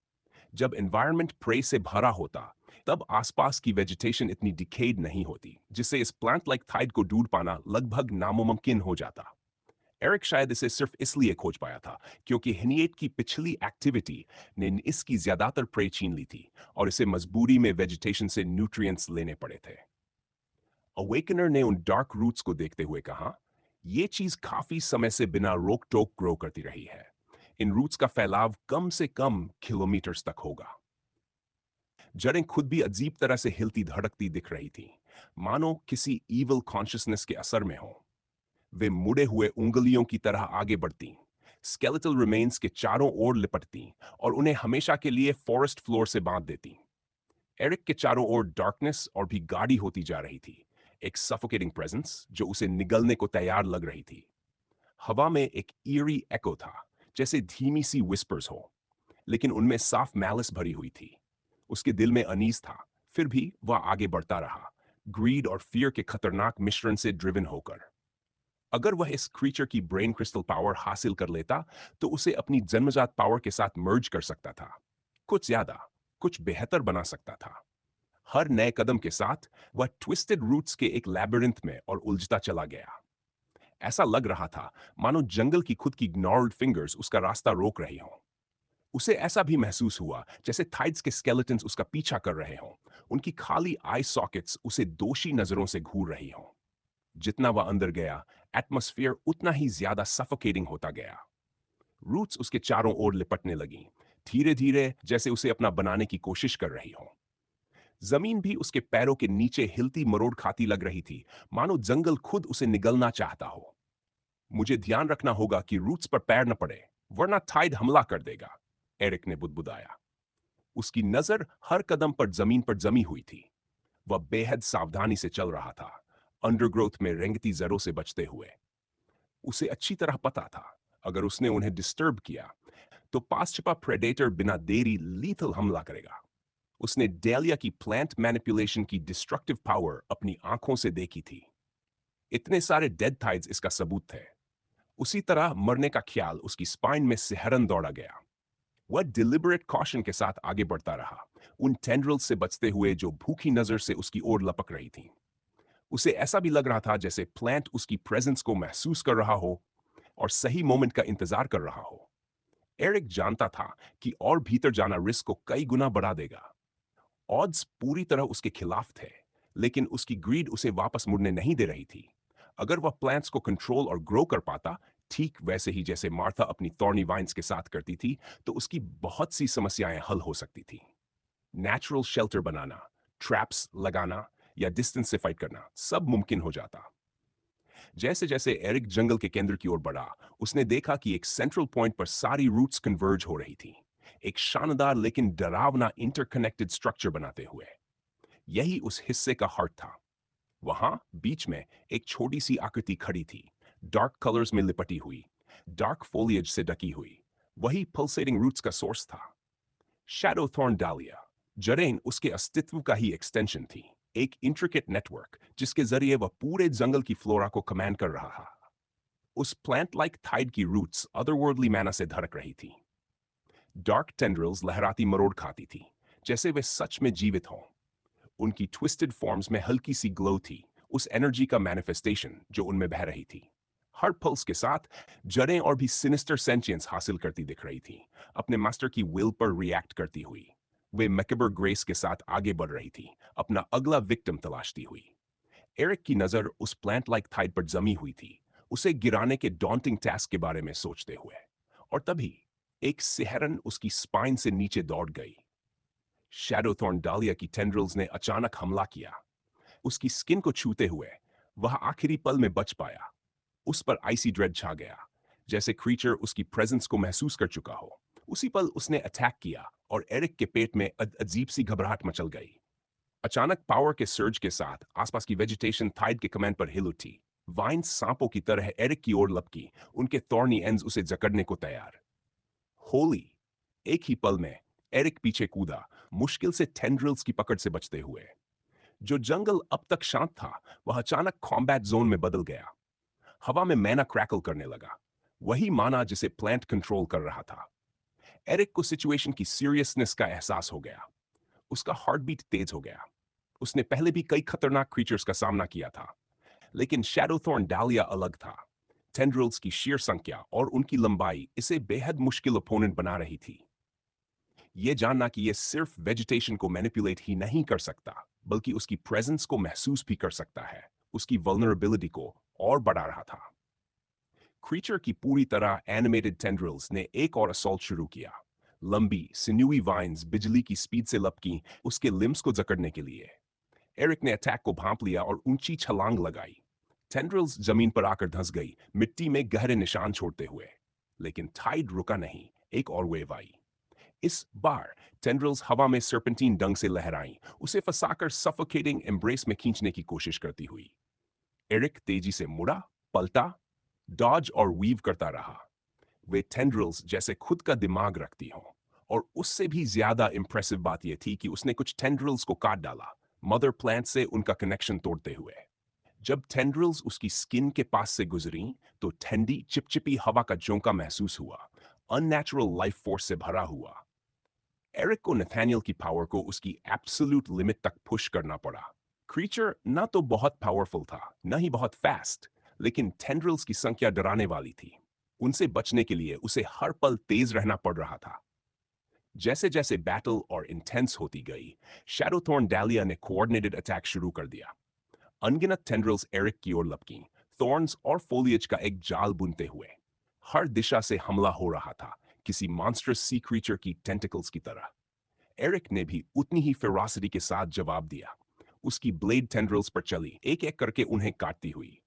जब एनवायरनमेंट प्रे से भरा होता, तब आसपास की वेजिटेशन इतनी डिकेड नहीं होती, जिससे इस प्लांट लाइक थाइड को ढूंढ पाना लगभग नामुमकिन हो जाता। एरिक शायद इसे सिर्फ इसलिए खोज पाया था क्योंकि हिनिएट की पिछली एक्टिविटी ने इसकी ज्यादातर प्रे छीन ली थी और इसे मजबूरी में वेजिटेशन से न्यूट्रिएंट्स लेने पड़े थे। अवेकनर ने उन डार्क रूट्स को देखते हुए कहा, ये चीज काफी समय से बिना रोक टोक ग्रो करती रही है। इन रूट्स का फैलाव कम से कम किलोमीटर्स तक होगा। जड़ें खुद भी अजीब तरह से हिलती धड़कती दिख रही थी, मानो किसी इविल कॉन्शियसनेस के असर में हो। वे मुड़े हुए उंगलियों की तरह आगे बढ़ती, स्केलेटल रिमेन्स के चारों ओर लिपटती और उन्हें हमेशा के लिए फॉरेस्ट फ्लोर से बांध देती। एरिक के चारों ओर डार्कनेस और भी गाढ़ी होती जा रही थी, एक सफोकेटिंग प्रेजेंस जो उसे निगलने को तैयार लग रही थी। हवा में एक ईरी एको था, जैसे धीमी सी विस्पर्स हो, लेकिन उनमें साफ मैलिस भरी हुई थी। उसके दिल में अनीस था, फिर भी वह आगे बढ़ता रहा, ग्रीड और फियर के खतरनाक मिश्रण से ड्रिवन होकर। अगर वह इस क्रीचर की ब्रेन क्रिस्टल पावर हासिल कर लेता तो उसे अपनी जन्मजात पावर के साथ मर्ज कर सकता था, कुछ ज्यादा, कुछ बेहतर बना सकता था। हर नए कदम के साथ वह ट्विस्टेड रूट्स के एक लैबिरिंथ में और उलझता चला गया। ऐसा लग रहा था मानो जंगल की खुद की ग्नॉर्ड फिंगर्स उसका रास्ता रोक रही हों। उसे ऐसा भी महसूस हुआ जैसे थाइड्स के स्केलेटन्स उसका पीछा कर रहे हों, उनकी खाली आई सॉकेट्स उसे दोषी नजरों से घूर रही हों। जितना वह अंदर गया, एटमॉस्फेयर उतना ही ज्यादा सफोकेटिंग होता गया। रूट्स उसके चारों ओर लिपटने लगी, धीरे धीरे, जैसे उसे अपना बनाने की कोशिश कर रही हो। जमीन भी उसके पैरों के नीचे हिलती मरोड़ खाती लग रही थी, मानो जंगल खुद उसे निगलना चाहता हो। मुझे ध्यान रखना होगा कि रूट्स पर पैर न पड़े, वरना टाइड हमला कर देगा, एरिक ने बुदबुदाया। उसकी नजर हर कदम पर जमीन पर जमी हुई थी। वह बेहद सावधानी से चल रहा था, अंडरग्रोथ में रेंगती जड़ों से बचते हुए। उसे अच्छी तरह पता था, अगर उसने उन्हें डिस्टर्ब किया तो पास छिपा प्रेडेटर बिना देरी लीथल हमला करेगा। उसने डेलिया की प्लांट मैनिपुलेशन की डिस्ट्रक्टिव पावर अपनी आंखों से देखी थी। इतने सारे डेड थाइड्स इसका सबूत थे। उसी तरह मरने का ख्याल उसकी स्पाइन में सिहरन दौड़ा गया। वह डिलिबरेट कॉशन के साथ आगे बढ़ता रहा, उन टेंड्रिल्स से बचते हुए जो भूखी नजर से उसकी ओर लपक रही थी। उसे ऐसा भी लग रहा था जैसे प्लांट उसकी प्रेजेंस को महसूस कर रहा हो और सही मोमेंट का इंतजार कर रहा हो। एरिक जानता था कि और भीतर जाना रिस्क को कई गुना बढ़ा देगा। ऑड्स पूरी तरह उसके खिलाफ थे, लेकिन उसकी ग्रीड उसे वापस मुड़ने नहीं दे रही थी। अगर वह प्लांट्स को कंट्रोल और ग्रो कर पाता, ठीक वैसे ही जैसे मार्था अपनी थॉर्नी वाइन्स के साथ करती थी, तो उसकी बहुत सी समस्याएं हल हो सकती थी। नेचुरल शेल्टर बनाना, ट्रैप्स लगाना या डिस्टेंस से फाइट करना, सब मुमकिन हो जाता। जैसे जैसे एरिक जंगल के केंद्र की ओर बढ़ा, उसने देखा कि एक सेंट्रल पॉइंट पर सारी रूट्स कन्वर्ज हो रही थी, एक शानदार लेकिन डरावना इंटरकनेक्टेड स्ट्रक्चर बनाते हुए। यही उस हिस्से का हार्ट था। वहां बीच में एक छोटी सी आकृति खड़ी थी, डार्क कलर्स में लिपटी हुई, डार्क फोलिएज से ढकी हुई। वही पल्सेटिंग रूट्स का सोर्स था। शैडो थॉर्न डालिया। जड़ें उसके अस्तित्व का ही एक्सटेंशन थी, एक इंट्रिकेट नेटवर्क जिसके जरिए वह पूरे जंगल की फ्लोरा को कमांड कर रहा था। उस प्लांट लाइक थाइड की रूट्स अदरवर्ल्डली मैना से धड़क रही थी। डार्क टेंड्रिल्स लहराती मरोड़ खाती थी, जैसे वे सच में जीवित हों। उनकी ट्विस्टेड फॉर्म्स में हल्की सी ग्लो थी, उस एनर्जी का मैनिफेस्टेशन जो उनमें बह रही थी। हर पल्स के साथ जड़ें और भी सिनिस्टर सेंचियंस हासिल करती दिख रही थी, अपने मास्टर की विल पर रिएक्ट करती हुई। वे मैकेबर ग्रेस के साथ आगे बढ़ रही थी, अपना अगला विक्टिम तलाशती हुई। एरिक की नजर उस प्लांट लाइक थाइड पर जमी हुई थी, उसे गिराने के डॉन्टिंग टास्क के बारे में सोचते हुए। और तभी एक सिहरन उसकी स्पाइन से नीचे दौड़ गई। शैडोथॉर्न डालिया की टेंड्रिल्स ने अचानक हमला किया। उसकी स्किन को छूते हुए वह आखिरी पल में बच पाया। उस पर आइसी ड्रेड छा गया, जैसे क्रीचर उसकी प्रेजेंस को महसूस कर चुका हो। उसी पल उसने अटैक किया और एरिक के पेट में अजीब सी घबराहट मचल गई। अचानक पावर के सर्ज के साथ आसपास की वेजिटेशन थाइड के कमांड पर हिल उठी। वाइन्स सांपों की तरह एरिक की ओर लपकी, उनके थॉर्नी एंड्स उसे जकड़ने को तैयार। होली! एक ही पल में एरिक पीछे कूदा, मुश्किल से टेंड्रिल्स की पकड़ से बचते हुए। जो जंगल अब तक शांत था, वह अचानक कॉम्बैट जोन में बदल गया। हवा में मैना क्रैकल करने लगा, वही माना जिसे प्लांट कंट्रोल कर रहा था। एरिक को सिचुएशन की सीरियसनेस का एहसास हो गया। उसका हार्ट बीट तेज हो गया। उसने पहले भी कई खतरनाक क्रीचर्स का सामना किया था, लेकिन शैडोथॉर्न डालिया अलग था। टेंड्रिल्स की sheer संख्या और उनकी लंबाई इसे बेहद मुश्किल ओपोनेंट बना रही थी। यह जानना कि यह सिर्फ वेजिटेशन को मैनिपुलेट ही नहीं कर सकता, बल्कि उसकी प्रेजेंस को महसूस भी कर सकता है, उसकी वल्नरेबिलिटी को और बढ़ा रहा था। क्रीचर की पूरी तरह एनिमेटेड टेंड्रिल्स ने एक और असॉल्ट शुरू किया। लंबी सिन्यूई वाइन्स बिजली की स्पीड से लपकी उसके लिम्स को जकड़ने के लिए। एरिक ने अटैक को भांप लिया और ऊंची छलांग लगाई। टेंड्रिल्स जमीन पर आकर धंस गई, मिट्टी में गहरे निशान छोड़ते हुए। लेकिन टाइड रुका नहीं, एक और वेव आई। इस बार टेंड्रिल्स हवा में सर्पेंटीन डंग से लहराई, उसे फंसाकर सफोकेटिंग एम्ब्रेस में खींचने की कोशिश करती हुई। एरिक तेजी से मुड़ा, पलटा, डॉज और वीव करता रहा। वे टेंड्रिल्स जैसे खुद का दिमाग रखती हों। और उससे भी ज्यादा इंप्रेसिव बात यह थी कि उसने कुछ टेंड्रिल्स को काट डाला, मदर प्लांट से उनका कनेक्शन तोड़ते हुए। जब टेंड्रिल्स उसकी स्किन के पास से गुजरी तो ठंडी चिपचिपी हवा का झोंका महसूस हुआ, अननेचुरल लाइफ फोर्स से भरा हुआ। एरिक को नथानियल की पावर को उसकी एब्सोल्यूट लिमिट तक पुश करना पड़ा। क्रीचर ना तो बहुत पावरफुल था, न ही बहुत फास्ट, लेकिन टेंड्रिल्स की संख्या डराने वाली थी। उनसे बचने के लिए उसे हर पल तेज रहना पड़ रहा था। जैसे जैसे बैटल और इंटेंस होती गई, शैडोथॉर्न डालिया ने कोऑर्डिनेटेड अटैक शुरू कर दिया। अनगिनत टेंड्रिल्स एरिक की ओर लपकीं, थॉर्न्स और फोलिएज का एक जाल बुनते हुए। हर दिशा से हमला हो रहा था, किसी मॉन्स्टरस सी क्रीचर की टेंटिकल्स की तरह। एरिक ने भी उतनी ही फेरोसिटी के साथ जवाब दिया। उसकी ब्लेड टेंड्रिल्स पर चली, एक एक करके उन्हें काटती हुई।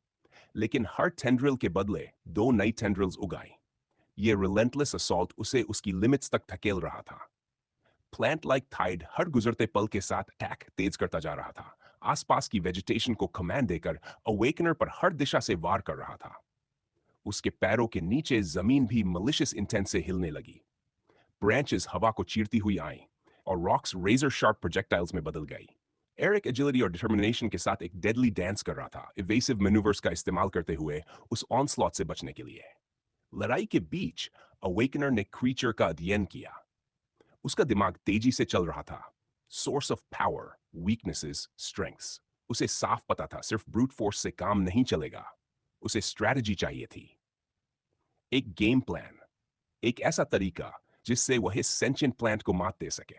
लेकिन हर टेंड्रिल के बदले दो नई टेंड्रिल्स उगाई। ये रिलेंटलेस असॉल्ट उसे उसकी लिमिट्स तक धकेल रहा था। प्लांट लाइक थाइड हर गुजरते पल के साथ अटैक तेज करता जा रहा था, आसपास की वेजिटेशन को कमांड देकर अवेकनर पर हर दिशा से वार कर रहा था। उसके पैरों के नीचे जमीन भी मलिशियस इंटेंस से हिलने लगी। ब्रांचेस हवा को चीरती हुई आईं और रॉक्स रेजर शार्प प्रोजेक्टाइल्स में बदल गई। एरिक एजिलिटी और डिटर्मिनेशन के साथ एक डेडली डांस कर रहा था, इवेसिव मैन्यूवर्स का इस्तेमाल करते हुए उस ऑनस्लॉट से बचने के लिए। लड़ाई के बीच अवेकनर ने क्रीचर का अध्ययन किया। उसका दिमाग तेजी से चल रहा था। Source of power, weaknesses, strengths. उसे साफ पता था सिर्फ ब्रूट फोर्स से काम नहीं चलेगा। उसे स्ट्रैटेजी चाहिए थी, एक गेम प्लान, एक ऐसा तरीका जिससे वह इस सेंचिएंट प्लांट को मात दे सके।